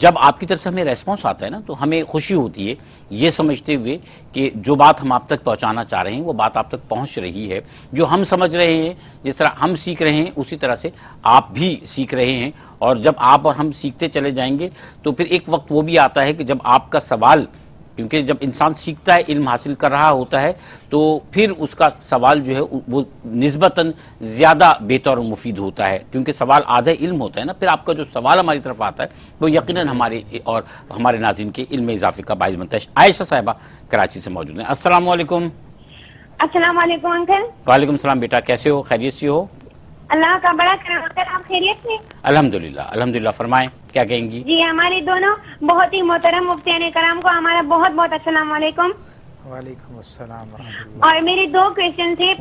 جب آپ کی طرف سے ہمیں ریسپانس آتا ہے نا تو ہمیں خوشی ہوتی ہے، یہ سمجھتے ہوئے کہ جو بات ہم آپ تک پہنچانا چاہ رہے ہیں وہ بات آپ تک پہنچ رہی ہے، جو ہم سمجھ رہے ہیں، جس طرح ہم سیکھ رہے ہیں اسی طرح سے آپ بھی سیکھ رہے ہیں، اور جب آپ اور ہم سیکھتے چلے جائیں گے تو پھر ایک وقت وہ بھی آتا ہے کہ جب آپ کا سوال، کیونکہ جب انسان سیکھتا ہے، علم حاصل کر رہا ہوتا ہے، تو پھر اس کا سوال جو ہے وہ نسبتاً زیادہ بہتر اور مفید ہوتا ہے، کیونکہ سوال آدھا علم ہوتا ہے نا، پھر آپ کا جو سوال ہماری طرف آتا ہے وہ یقیناً ہمارے اور ہمارے ناظرین کے علم میں اضافے کا باعث بنتا ہے۔ عائشہ صاحبہ کراچی سے موجود ہیں، السلام علیکم۔ السلام علیکم انکل۔ وعلیکم السلام بیٹا، کیسے ہو؟ خیریت سے ہو؟ اللہ کا بڑا کرم، انکل آپ خیریت سے؟ الحمدللہ الحمدللہ، فرمائیں کیا کہیں گی؟ جی، ہمارے دونوں بہت ہی محترم مفتیان کرام کو ہمارا بہت بہت السلام علیکم۔ وعلیکم السلام ورحمۃ اللہ۔ اور میرے 2 کویشچن تھے۔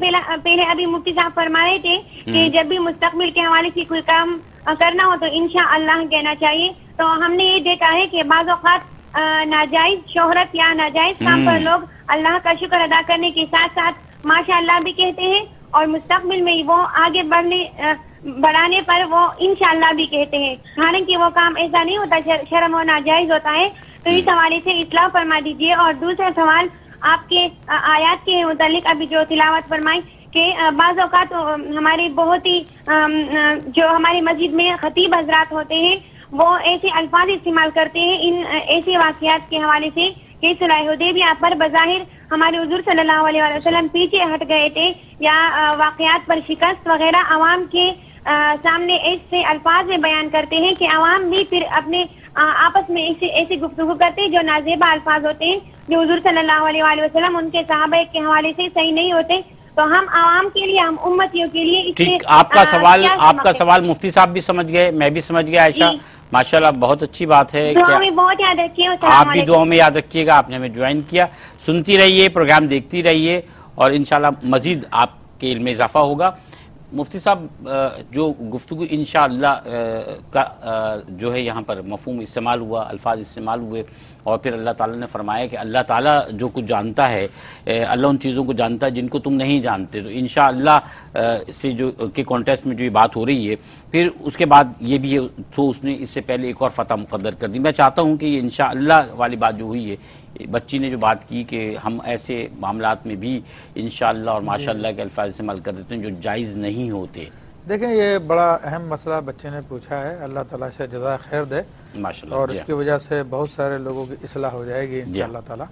پہلے ابھی مفتی صاحب فرما رہے تھے کہ جب بھی مستقبل کے حوالے سے کوئی کام کرنا ہو تو انشاءاللہ کہنا چاہیے، تو ہم نے یہ دیکھا ہے کہ بعض اوقات ناجائز شہرت یا ناجائز کام پر لوگ اللہ کا شکر ادا کرنے کے ساتھ ساتھ ماشاءاللہ بھی کہتے ہیں، اور مستقبل میں وہ آگے بڑھانے پر وہ انشاءاللہ بھی کہتے ہیں، حالانکہ وہ کام ایسا نہیں ہوتا، شرم و ناجائز ہوتا ہے، تو اس حوالے سے اصلاح فرما دیجیے۔ اور دوسرا سوال آپ کے آیات کے متعلق ابھی جو تلاوت فرمائی کہ بعض اوقات ہمارے بہت ہی جو ہماری مسجد میں خطیب حضرات ہوتے ہیں وہ ایسے الفاظ استعمال کرتے ہیں ان ایسے واقعات کے حوالے سے کہ صلح حدیبیہ پر بظاہر ہمارے حضور صلی اللہ علیہ وسلم پیچھے ہٹ گئے تھے، یا واقعات پر شکست وغیرہ عوام کے سامنے ایسے الفاظ میں بیان کرتے ہیں کہ عوام بھی پھر اپنے آپس میں ایسی گفتگو کرتے ہیں جو نازیبا الفاظ ہوتے ہیں، جو حضور صلی اللہ علیہ وسلم ان کے صحابہ کے حوالے سے صحیح نہیں ہوتے۔ تو ہم عوام کے لیے، ہم امتیوں کے لیے اس ٹھیک، میں آپ کا سوال کیا آپ کا سمجھتے سوال مفتی صاحب بھی سمجھ گئے، میں بھی سمجھ گیا عائشہ، جی۔ ماشاءاللہ بہت اچھی بات ہے دعا کہ میں بہت یاد رکھیے، آپ السلام بھی علیکم۔ دعاؤں میں یاد رکھیے گا، آپ نے ہمیں جوائن کیا، سنتی رہیے، پروگرام دیکھتی رہیے اور انشاءاللہ مزید آپ کے علم میں اضافہ ہوگا۔ مفتی صاحب جو گفتگو انشاءاللہ کا جو ہے یہاں پر مفہوم استعمال ہوا، الفاظ استعمال ہوئے، اور پھر اللہ تعالیٰ نے فرمایا کہ اللہ تعالیٰ جو کچھ جانتا ہے، اللہ ان چیزوں کو جانتا ہے جن کو تم نہیں جانتے، تو انشاءاللہ سے جو کہ کانٹیکسٹ میں جو یہ بات ہو رہی ہے، پھر اس کے بعد یہ بھی تو اس نے اس سے پہلے ایک اور فتح مقدر کر دی۔ میں چاہتا ہوں کہ یہ انشاءاللہ والی بات جو ہوئی ہے، بچی نے جو بات کی کہ ہم ایسے معاملات میں بھی انشاءاللہ اور ماشاءاللہ کے الفاظ استعمال کر دیتے ہیں جو جائز نہیں ہوتے۔ دیکھیں یہ بڑا اہم مسئلہ بچے نے پوچھا ہے، اللہ تعالیٰ سے جزائے خیر دے، ماشاءاللہ اور اس کی وجہ سے بہت سارے لوگوں کی اصلاح ہو جائے گی جی۔ انشاءاللہ تعالیٰ۔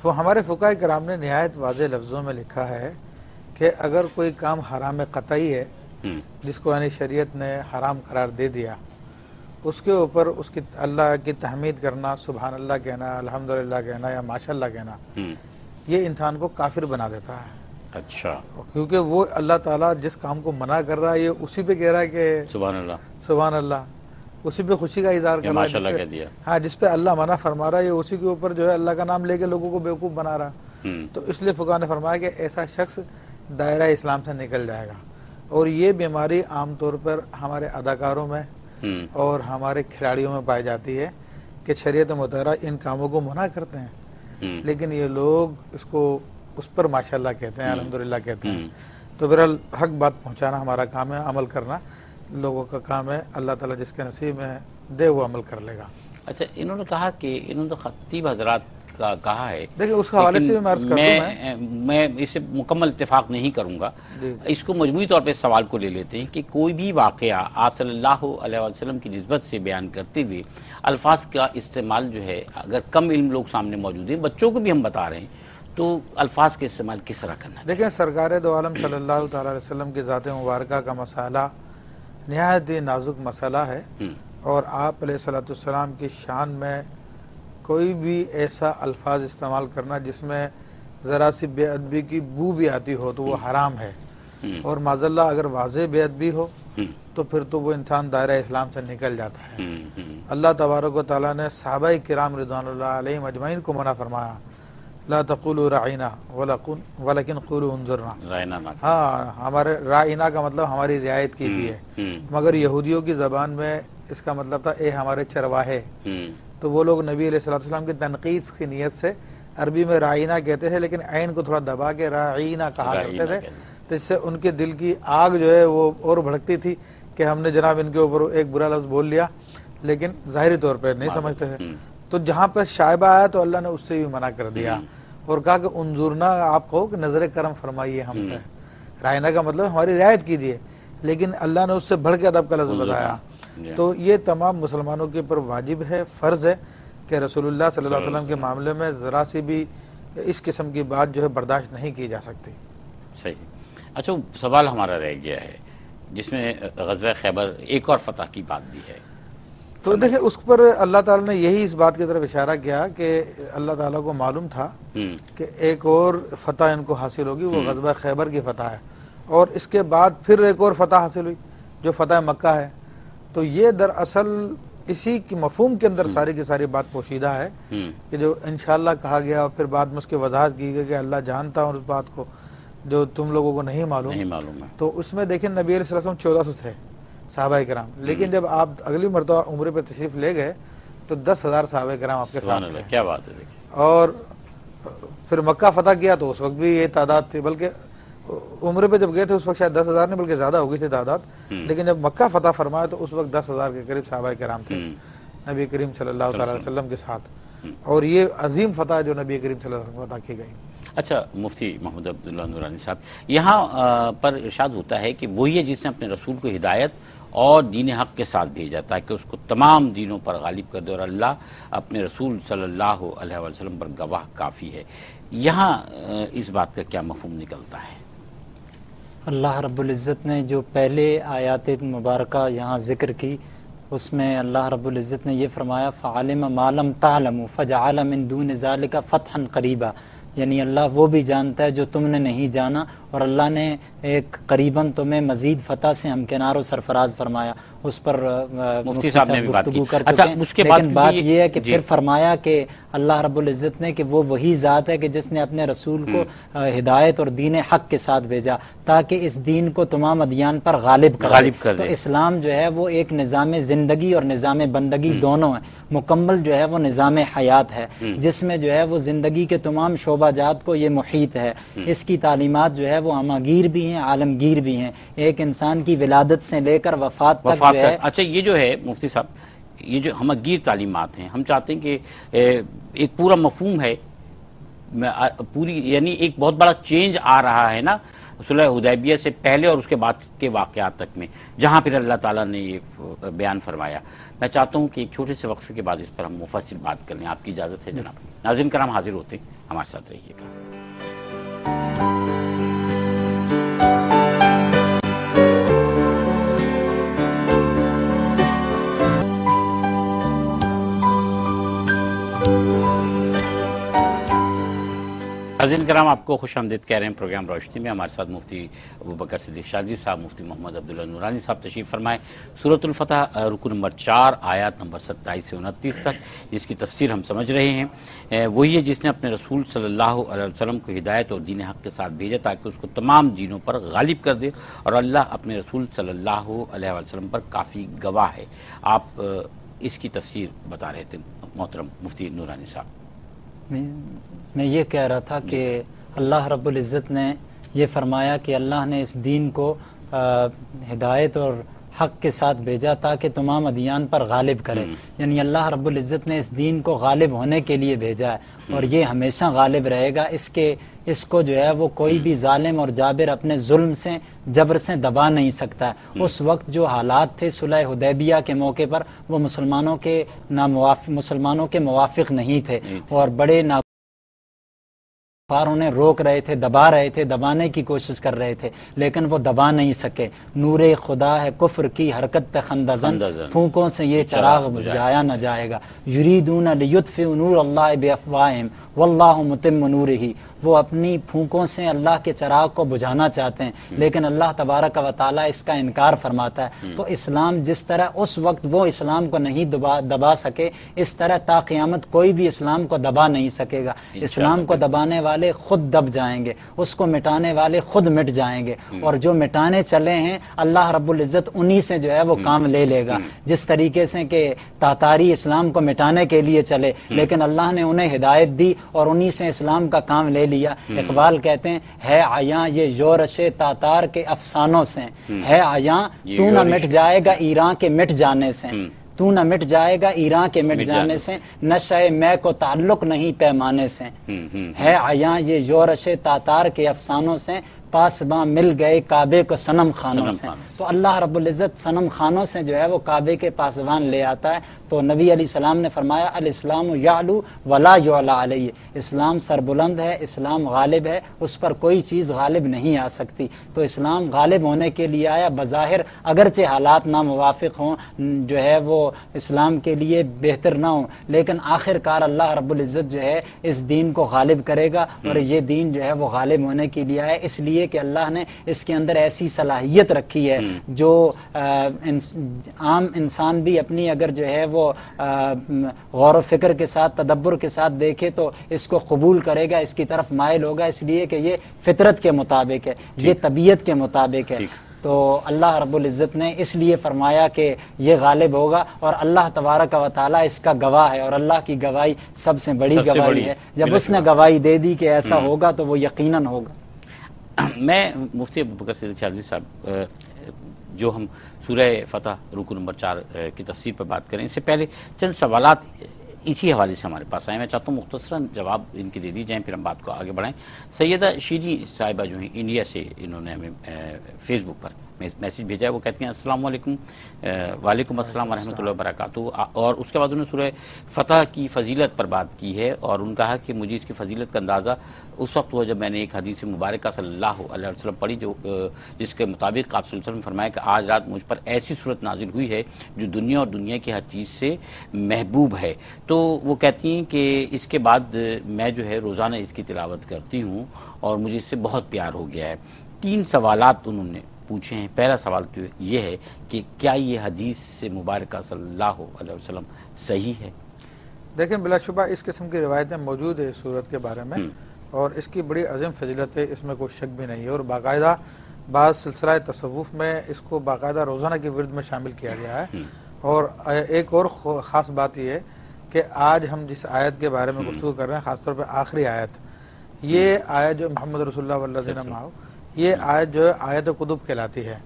وہ ہمارے فقہاء کرام نے نہایت واضح لفظوں میں لکھا ہے کہ اگر کوئی کام حرام قطعی ہے جس کو یعنی شریعت نے حرام قرار دے دیا، اس کے اوپر اس کی اللہ کی تحمید کرنا، سبحان اللہ کہنا، الحمدللہ کہنا یا ماشاءاللہ کہنا، یہ انسان کو کافر بنا دیتا ہے۔ اچھا، کیونکہ وہ اللہ تعالیٰ جس کام کو منع کر رہا ہے یہ اسی پہ کہہ رہا ہے کہ سبحان اللہ، سبحان اللہ، اسی پہ خوشی کا اظہار کر رہا ہے، ماشاءاللہ جس کہہ پہ دیا۔ ہاں جس پہ اللہ منع فرما رہا ہے یہ اسی کے اوپر جو ہے اللہ کا نام لے کے لوگوں کو بیوقوف بنا رہا ہے۔ تو اس لیے فقہاء نے فرمایا کہ ایسا شخص دائرہ اسلام سے نکل جائے گا، اور یہ بیماری عام طور پر ہمارے اداکاروں میں اور ہمارے کھلاڑیوں میں پائی جاتی ہے کہ شریعت مطہرہ ان کاموں کو منع کرتے ہیں، لیکن یہ لوگ اس کو اس پر ماشاءاللہ کہتے ہیں، الحمدللہ کہتے ہیں۔ تو بہرحال حق بات پہنچانا ہمارا کام ہے، عمل کرنا لوگوں کا کام ہے، اللہ تعالیٰ جس کے نصیب میں دے وہ عمل کر لے گا۔ اچھا، انہوں نے کہا کہ انہوں نے خطیب حضرات کا کہا ہے، دیکھیں اس حوالے سے بھی میں عرض کر دوں، میں اسے مکمل اتفاق نہیں کروں گا، اس کو مجموعی طور پہ سوال کو لے لیتے ہیں کہ کوئی بھی واقعہ آپ صلی اللہ علیہ وسلم کی نسبت سے بیان کرتے ہوئے الفاظ کا استعمال جو ہے، اگر کم علم لوگ سامنے موجود ہیں، بچوں کو بھی ہم بتا رہے ہیں، تو الفاظ کے استعمال کس طرح کرنا ہے؟ دیکھیں سرکار دو عالم صلی اللہ تعالیٰ علیہ وسلم کی ذات مبارکہ کا مسئلہ نہایت ہی نازک مسئلہ ہے، اور آپ علیہ الصلوۃ والسلام کی شان میں کوئی بھی ایسا الفاظ استعمال کرنا جس میں ذرا سی بے ادبی کی بو بھی آتی ہو تو وہ حرام ہے، اور معاذ اللہ اگر واضح بے ادبی ہو تو پھر تو وہ انسان دائرہ اسلام سے نکل جاتا ہے۔ اللہ تبارک و تعالیٰ نے صحابہ کرام رضوان اللہ علیہم اجمعین کو منع فرمایا، لا تقولوا رعینا ولکن قولوا انظرنا، رائنا نہ ہاں ہمارے رعینا کا مطلب ہماری رعایت کیجیے، مگر یہودیوں کی زبان میں اس کا مطلب تھا اے ہمارے چرواہے، تو وہ لوگ نبی علیہ الصلوۃ والسلام کی تنقید کی نیت سے عربی میں رعینا کہتے تھے، لیکن عین کو تھوڑا دبا کے رعینا کہا کرتے تھے، تو اس سے ان کے دل کی آگ جو ہے وہ اور بھڑکتی تھی کہ ہم نے جناب ان کے اوپر ایک برا لفظ بول لیا، لیکن ظاہری طور پہ نہیں سمجھتے تھے، تو جہاں پہ شائبہ آیا تو اللہ نے اس سے بھی منع کر دیا اور کہا کہ انظرنا، آپ کہو کہ نظر کرم فرمائیے ہم پہ، رعینا کا مطلب ہماری رعایت کیجیے، لیکن اللہ نے اس سے بڑھ کے ادب کا لفظ بتایا۔ تو یہ تمام مسلمانوں کے اوپر واجب ہے، فرض ہے کہ رسول اللہ صلی اللہ علیہ وسلم کے معاملے میں ذرا سی بھی اس قسم کی بات جو ہے برداشت نہیں کی جا سکتی۔ صحیح۔ اچھا، سوال ہمارا رہ گیا ہے جس میں غزوہ خیبر ایک اور فتح کی بات بھی ہے، تو دیکھیں اس پر اللہ تعالیٰ نے یہی اس بات کی طرف اشارہ کیا کہ اللہ تعالیٰ کو معلوم تھا کہ ایک اور فتح ان کو حاصل ہوگی، وہ غزوہ خیبر کی فتح ہے، اور اس کے بعد پھر ایک اور فتح حاصل ہوئی جو فتح مکہ ہے۔ تو یہ دراصل اسی کی مفہوم کے اندر ساری کی ساری بات پوشیدہ ہے کہ جو انشاءاللہ کہا گیا اور پھر بعد میں اس کی وضاحت کی گئی کہ اللہ جانتا ہوں اس بات کو جو تم لوگوں کو نہیں معلوم ہے۔ تو اس میں دیکھیں نبی علیہ السلام 1400 تھے صحابہ کرام، لیکن جب آپ اگلی مرتبہ عمرے پہ تشریف لے گئے تو 10,000 صحابہ کرام آپ کے ساتھ تھے۔ کیا بات ہے! دیکھیں، اور پھر مکہ فتح کیا تو اس وقت بھی یہ تعداد تھی، بلکہ عمرے پہ جب گئے تھے اس وقت شاید 10,000 نہیں بلکہ زیادہ ہو گئی تھی تعداد، لیکن جب مکہ فتح فرمایا تو اس وقت 10,000 کے قریب صحابہ کرام تھے نبی کریم صلی اللہ تعالی علیہ وسلم کے ساتھ، اور یہ عظیم فتح جو نبی کریم صلی اللہ علیہ وسلم کو عطا کی گئی۔ اچھا مفتی محمود عبداللہ نورانی صاحب، یہاں پر ارشاد ہوتا ہے کہ وہی ہے جس نے اپنے رسول کو ہدایت اور دین حق کے ساتھ بھیجا تاکہ اس کو تمام دینوں پر غالب کر دے، اور اللہ اپنے رسول صلی اللہ علیہ وسلم پر گواہ کافی ہے۔ یہاں اس بات کا کیا مفہوم نکلتا ہے؟ اللہ رب العزت نے جو پہلے آیات مبارکہ یہاں ذکر کی اس میں اللہ رب العزت نے یہ فرمایا فَعَلِمَ مَا لَمْ تَعْلَمُوا فَجَعَلَ مِن دُونِ ذَلِكَ فَتْحًا قَرِيبًا، یعنی اللہ وہ بھی جانتا ہے جو تم نے نہیں جانا، اور اللہ نے ایک قریباً تمہیں مزید فتح سے ہمکنار و سرفراز فرمایا، اس پر مفتی صاحب نے بھی بات کی۔ گفتگو کر اچھا، چکے ہیں۔ اس کے لیکن بعد بات یہ ہے کہ جی پھر فرمایا کہ اللہ رب العزت نے کہ وہ وہی ذات ہے کہ جس نے اپنے رسول کو ہدایت اور دین حق کے ساتھ بھیجا تاکہ اس دین کو تمام ادیان پر غالب کر دے۔ تو اسلام جو ہے وہ ایک نظام زندگی اور نظام بندگی دونوں ہے، مکمل جو ہے وہ نظام حیات ہے جس میں جو ہے وہ زندگی کے تمام شعبہ جات کو یہ محیط ہے۔ اس کی تعلیمات جو ہے وہ ہماگیر بھی ہیں، عالمگیر بھی ہیں، ایک انسان کی ولادت سے لے کر وفات تک جو ہے۔ اچھا، یہ جو ہے مفتی صاحب، یہ جو ہماگیر تعلیمات ہیں، ہم چاہتے ہیں کہ ایک پورا مفہوم ہے پوری، یعنی ایک بہت بڑا چینج آ رہا ہے نا صلح حدیبیہ سے پہلے اور اس کے بعد کے واقعات تک میں، جہاں پھر اللہ تعالیٰ نے یہ بیان فرمایا۔ میں چاہتا ہوں کہ ایک چھوٹے سے وقفے کے بعد اس پر ہم مفصل بات کر لیں، آپ کی اجازت ہے جناب؟ ناظرین کرام حاضر ہوتے ہیں، ہمارے ساتھ رہیے گا۔ ناظرین کرام، آپ کو خوش آمدید کہہ رہے ہیں پروگرام روشنی میں۔ ہمارے ساتھ مفتی ابوبکر صدیق شاذلی صاحب، مفتی محمد عبداللہ نورانی صاحب تشریف فرمائے۔ سورۃ الفتح رکو نمبر 4 آیات نمبر 27 سے 29 تک جس کی تفسیر ہم سمجھ رہے ہیں، وہی ہے جس نے اپنے رسول صلی اللہ علیہ وسلم کو ہدایت اور دین حق کے ساتھ بھیجا تاکہ اس کو تمام دینوں پر غالب کر دے، اور اللہ اپنے رسول صلی اللہ علیہ وسلم پر کافی گواہ ہے۔ آپ اس کی تفسیر بتا رہے تھے محترم مفتی نورانی صاحب۔ میں یہ کہہ رہا تھا کہ اللہ رب العزت نے یہ فرمایا کہ اللہ نے اس دین کو ہدایت اور حق کے ساتھ بھیجا تاکہ تمام ادیان پر غالب کرے، یعنی اللہ رب العزت نے اس دین کو غالب ہونے کے لیے بھیجا ہے اور یہ ہمیشہ غالب رہے گا۔ اس کو جو ہے وہ کوئی بھی ظالم اور جابر اپنے ظلم سے جبر سے دبا نہیں سکتا ہے۔ اس وقت جو حالات تھے صلح حدیبیہ کے موقع پر وہ مسلمانوں کے موافق نہیں تھے اور بڑے انہیں روک رہے تھے، دبا رہے تھے، دبانے کی کوشش کر رہے تھے، لیکن وہ دبا نہیں سکے۔ نور خدا ہے کفر کی حرکت پہ خندزن، پھونکوں سے یہ چراغ بجھایا نہ جائے گا۔ یریدون لیطفئوا نور اللہ بافواہہم واللہ متم نورہ، وہ اپنی پھونکوں سے اللہ کے چراغ کو بجھانا چاہتے ہیں لیکن اللہ تبارک و تعالیٰ اس کا انکار فرماتا ہے۔ تو اسلام جس طرح اس وقت وہ اسلام کو نہیں دبا سکے، اس طرح تا قیامت کوئی بھی اسلام کو دبا نہیں سکے گا۔ اسلام کو دبانے والے خود دب جائیں گے، اس کو مٹانے والے خود مٹ جائیں گے، اور جو مٹانے چلے ہیں اللہ رب العزت انہی سے جو ہے وہ کام لے لے گا۔ جس طریقے سے کہ تاتاری اسلام کو مٹانے کے لیے چلے لیکن اللہ نے انہیں ہدایت دی اور انہی سے اسلام کا کام لے لیا۔ اقبال کہتے ہیں ہے عیاں یہ یورش تاتار کے افسانوں سے، ہے عیاں تو نہ مٹ جائے گا ایران کے مٹ جانے سے، تو نہ مٹ جائے گا ایران کے مٹ جانے سے، نشہ میں کو تعلق نہیں پیمانے سے، ہے عیاں یہ یورش تاتار کے افسانوں سے، پاسباں مل گئے کعبے کو صنم خانوں سے۔ تو اللہ رب العزت صنم خانوں سے جو ہے وہ کعبے کے پاسبان لے آتا ہے۔ تو نبی علیہ السلام نے فرمایا الاسلام یعلو ولا یعلی علیہ، اسلام سربلند ہے، اسلام غالب ہے، اس پر کوئی چیز غالب نہیں آ سکتی۔ تو اسلام غالب ہونے کے لیے آیا، بظاہر اگرچہ حالات ناموافق ہوں، جو ہے وہ اسلام کے لیے بہتر نہ ہوں، لیکن آخر کار اللہ رب العزت جو ہے اس دین کو غالب کرے گا، اور یہ دین جو ہے وہ غالب ہونے کے لیے آیا اس لیے کہ اللہ نے اس کے اندر ایسی صلاحیت رکھی ہے جو عام انسان بھی اپنی اگر جو ہے وہ غور و فکر کے ساتھ تدبر کے ساتھ دیکھے تو اس کو قبول کرے گا، اس کی طرف مائل ہوگا، اس لیے کہ یہ فطرت کے مطابق ہے، یہ طبیعت کے مطابق ہے۔ تو اللہ رب العزت نے اس لیے فرمایا کہ یہ غالب ہوگا، اور اللہ تبارک و تعالیٰ اس کا گواہ ہے، اور اللہ کی گواہی سب سے بڑی گواہی ہے۔ جب اس نے گواہی دے دی کہ ایسا ہوگا تو وہ یقیناً ہوگا۔ میں مفتی ابوبکر صدیق شاذلی صاحب، جو ہم سورہ فتح رکو نمبر 4 کی تفسیر پر بات کریں، اس سے پہلے چند سوالات اسی حوالے سے ہمارے پاس آئے، میں چاہتا ہوں مختصراً جواب ان کے دے دی جائیں، پھر ہم بات کو آگے بڑھائیں۔ سیدہ شیریں صاحبہ جو ہیں انڈیا سے، انہوں نے ہمیں فیس بک پر میسیج بھیجا ہے، وہ کہتی ہیں السلام علیکم، وعلیکم السلام ورحمۃ اللہ وبرکاتہ، اور اس کے بعد انہوں نے سورہ فتح کی فضیلت پر بات کی ہے، اور ان کہا کہ مجھے اس کی فضیلت کا اندازہ اس وقت ہوا جب میں نے ایک حدیث مبارکہ صلی اللہ علیہ وسلم پڑھی، جس کے مطابق آپ صلی اللہ علیہ وسلم نے فرمایا کہ آج رات مجھ پر ایسی صورت نازل ہوئی ہے جو دنیا اور دنیا کی ہر چیز سے محبوب ہے۔ تو وہ کہتی ہیں کہ اس کے بعد میں جو ہے روزانہ اس کی تلاوت کرتی ہوں اور مجھے اس سے بہت پیار ہو گیا ہے۔ 3 سوالات انہوں نے پوچھے ہیں۔ پہلا سوال تو یہ ہے کہ کیا یہ حدیث سے مبارکہ صلی اللہ علیہ وسلم صحیح ہے؟ دیکھیں بلا شبہ اس قسم کی روایتیں موجود ہے اس صورت کے بارے میں، اور اس کی بڑی عظیم فضیلت ہے، اس میں کوئی شک بھی نہیں ہے، اور باقاعدہ بعض سلسلہ تصوف میں اس کو باقاعدہ روزانہ کی ورد میں شامل کیا گیا ہے۔ اور ایک اور خاص بات یہ ہے کہ آج ہم جس آیت کے بارے میں گفتگو کر رہے ہیں، خاص طور پہ آخری آیت، یہ آیت جو محمد رسول اللہ والذین معہ، یہ آیت جو ہے آیت قطب کہلاتی ہے،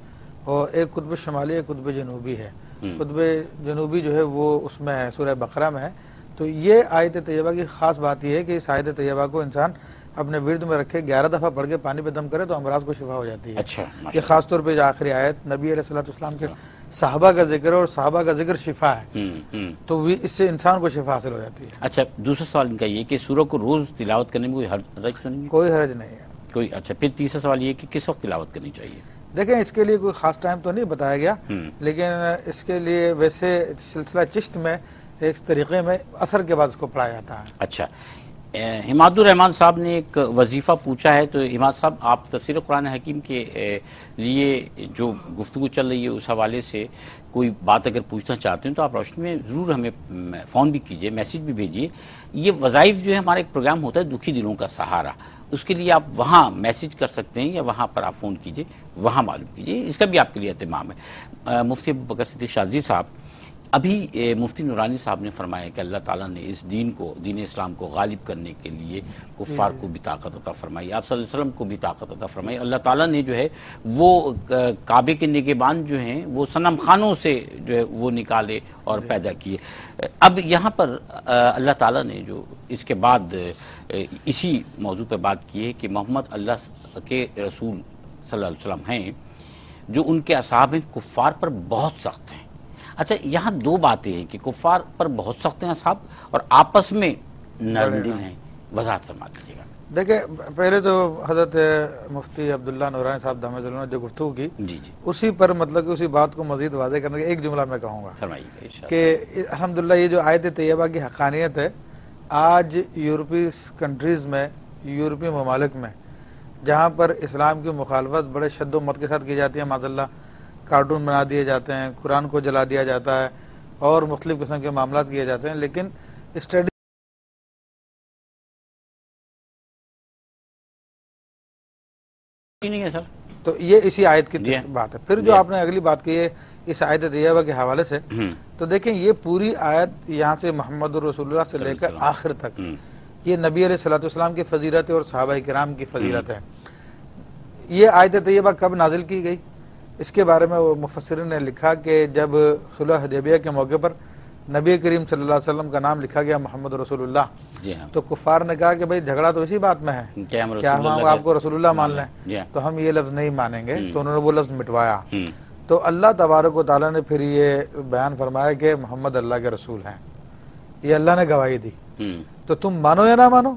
اور ایک قطب شمالی ایک قطب جنوبی ہے۔ قطب جنوبی جو ہے وہ اس میں ہے، سورہ بقرہ میں ہے۔ تو یہ آیت طیبہ کی خاص بات یہ ہے کہ اس آیت طیبہ کو انسان اپنے ورد میں رکھے، 11 دفعہ پڑھ کے پانی پہ دم کرے تو امراض کو شفا ہو جاتی ہے۔ اچھا، یہ خاص طور پہ جو آخری آیت نبی علیہ السلام کے صحابہ کا ذکر اور صحابہ کا ذکر شفا ہے، تو اس سے انسان کو شفا حاصل ہو جاتی ہے۔ اچھا، دوسرا سوال ان کا یہ کہ سورہ کو روز تلاوت کرنے میں کوئی حرج تو نہیں ہے؟ کوئی حرج نہیں ہے کوئی۔ اچھا، پھر تیسرا سوال یہ کہ کس وقت تلاوت کرنی چاہیے؟ دیکھیں اس کے لیے کوئی خاص ٹائم تو نہیں بتایا گیا، لیکن اس کے لیے ویسے سلسلہ چشت میں ایک طریقے میں عصر کے بعد اس کو پڑھایا جاتا ہے۔ اچھا، حماد الرحمان صاحب نے ایک وظیفہ پوچھا ہے، تو حماد صاحب آپ تفسیر قرآن حکیم کے لیے جو گفتگو چل رہی ہے اس حوالے سے کوئی بات اگر پوچھنا چاہتے ہیں تو آپ روشنی میں ضرور ہمیں فون بھی کیجئے، میسیج بھی بھیجیے۔ یہ وظائف جو ہے ہمارا ایک پروگرام ہوتا ہے دکھی دلوں کا سہارا، اس کے لیے آپ وہاں میسیج کر سکتے ہیں یا وہاں پر آپ فون کیجئے، وہاں معلوم کیجئے، اس کا بھی آپ کے لیے اہتمام ہے۔ مفتی ابوبکر صدیق شاذلی صاحب، ابھی مفتی نورانی صاحب نے فرمایا کہ اللہ تعالیٰ نے اس دین کو، دین اسلام کو غالب کرنے کے لیے کفار کو بھی طاقت عطا فرمائی، آپ صلی اللہ علیہ وسلم کو بھی طاقت عطا فرمائی۔ اللہ تعالیٰ نے جو ہے وہ کعبے کے نگہبان جو ہیں وہ صنم خانوں سے جو ہے وہ نکالے اور پیدا کیے۔ اب یہاں پر اللہ تعالیٰ نے جو اس کے بعد اسی موضوع پہ بات کی ہے کہ محمد اللہ کے رسول صلی اللہ علیہ وسلم ہیں، جو ان کے اصحاب ہیں کفار پر بہت سخت ہیں۔ اچھا، یہاں دو باتیں ہیں کہ کفار پر بہت سخت ہیں اصحاب اور آپس میں نرم دل ہیں، وضاحت فرما دیجیے گا۔ دیکھیں پہلے تو حضرت مفتی عبداللہ نورانی صاحب دامت العلوم نے جو گفتگو کی، جی جی، اسی پر مطلب کہ اسی بات کو مزید واضح کرنے کا ایک جملہ میں کہوں گا فرمائیے کہ الحمدللہ یہ جو آیت طیبہ کی حقانیت ہے، آج یورپی کنٹریز میں، یورپی ممالک میں جہاں پر اسلام کی مخالفت بڑے شد و مت کے ساتھ کی جاتی ہے، معاذاللہ کارٹون بنا دیے جاتے ہیں، قرآن کو جلا دیا جاتا ہے اور مختلف قسم کے معاملات کیے جاتے ہیں، لیکن اسٹڈی نہیں ہے سر۔ تو یہ اسی آیت کی بات ہے۔ پھر جو آپ نے اگلی بات کی ہے اس آیت طیبہ کے حوالے سے، تو دیکھیں یہ پوری آیت یہاں سے محمد رسول اللہ سے لے کر آخر تک یہ نبی علیہ الصلوۃ والسلام کی فضیلت ہے اور صحابہ کرام کی فضیلت ہے۔ یہ آیت طیبہ کب نازل کی گئی اس کے بارے میں وہ مفسرین نے لکھا کہ جب صلح حدیبیہ کے موقع پر نبی کریم صلی اللہ علیہ وسلم کا نام لکھا گیا محمد رسول اللہ، جی ہاں، تو کفار نے کہا کہ بھائی جھگڑا تو اسی بات میں ہے، کیا ہم آپ کو رسول اللہ مان لیں، تو ہم یہ لفظ نہیں مانیں گے، تو انہوں نے وہ لفظ مٹوایا۔ تو اللہ تبارک و تعالیٰ نے پھر یہ بیان فرمایا کہ محمد اللہ کے رسول ہیں، یہ اللہ نے گواہی دی، تو تم مانو یا نہ مانو،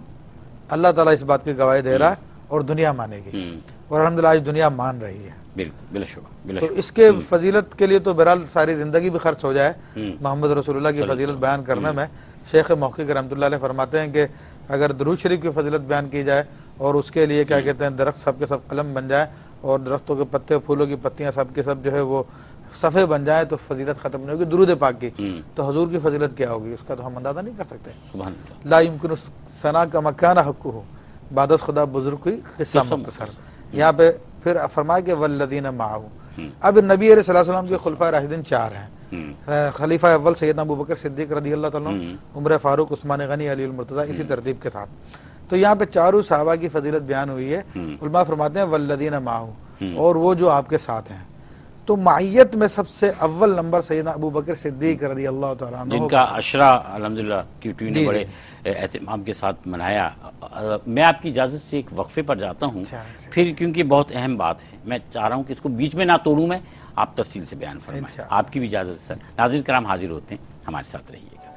اللہ تعالیٰ اس بات کی گواہی دے رہا ہے اور دنیا مانے گی، اور الحمدللہ آج دنیا مان رہی ہے۔ بلا شبہ، تو اس کے فضیلت کے لیے تو بہرحال ساری زندگی بھی خرچ ہو جائے محمد رسول اللہ کی فضیلت بیان کرنے میں۔ شیخ محقق رحمۃ اللہ علیہ فرماتے ہیں کہ اگر درود شریف کی فضیلت بیان کی جائے اور اس کے لیے کیا کہتے ہیں درخت سب کے سب قلم بن جائے اور درختوں کے پتے پھولوں کی پتیاں سب کے سب جو ہے وہ صفحے بن جائے تو فضیلت ختم نہیں ہوگی درود پاک کی، تو حضور کی فضیلت کیا ہوگی اس کا تو ہم اندازہ نہیں کر سکتے۔ سبحان اللہ، لا یمکن ثنا کا مکان حق ہو بعد از خدا بزرگ کی قصہ مختصر۔ یہاں پہ پھر فرمایا کہ والذین معہ، اب نبی علیہ السلام کے خلفائے راشدین 4 ہیں، خلیفہ اول سیدنا ابوبکر صدیق رضی اللہ تعالیٰ عنہ، عمر فاروق، عثمان غنی، علی المرتضیٰ، اسی ترتیب کے ساتھ۔ تو یہاں پہ چاروں صحابہ کی فضیلت بیان ہوئی ہے۔ علماء فرماتے ہیں والذین معہ، اور وہ جو آپ کے ساتھ ہیں۔ تو معیت میں سب سے اول نمبر سیدنا ابوبکر صدیق رضی اللہ تعالیٰ عنہ، جن کا عشرہ الحمدللہ QTV نے بڑے اہتمام کے ساتھ منایا۔ میں آپ کی اجازت سے ایک وقفے پر جاتا ہوں، پھر کیونکہ بہت اہم بات ہے، میں چاہ رہا ہوں کہ اس کو بیچ میں نہ توڑوں، میں آپ تفصیل سے بیان فرمائیں۔ آپ کی بھی اجازت سر۔ ناظرین کرام حاضر ہوتے ہیں، ہمارے ساتھ رہیے گا۔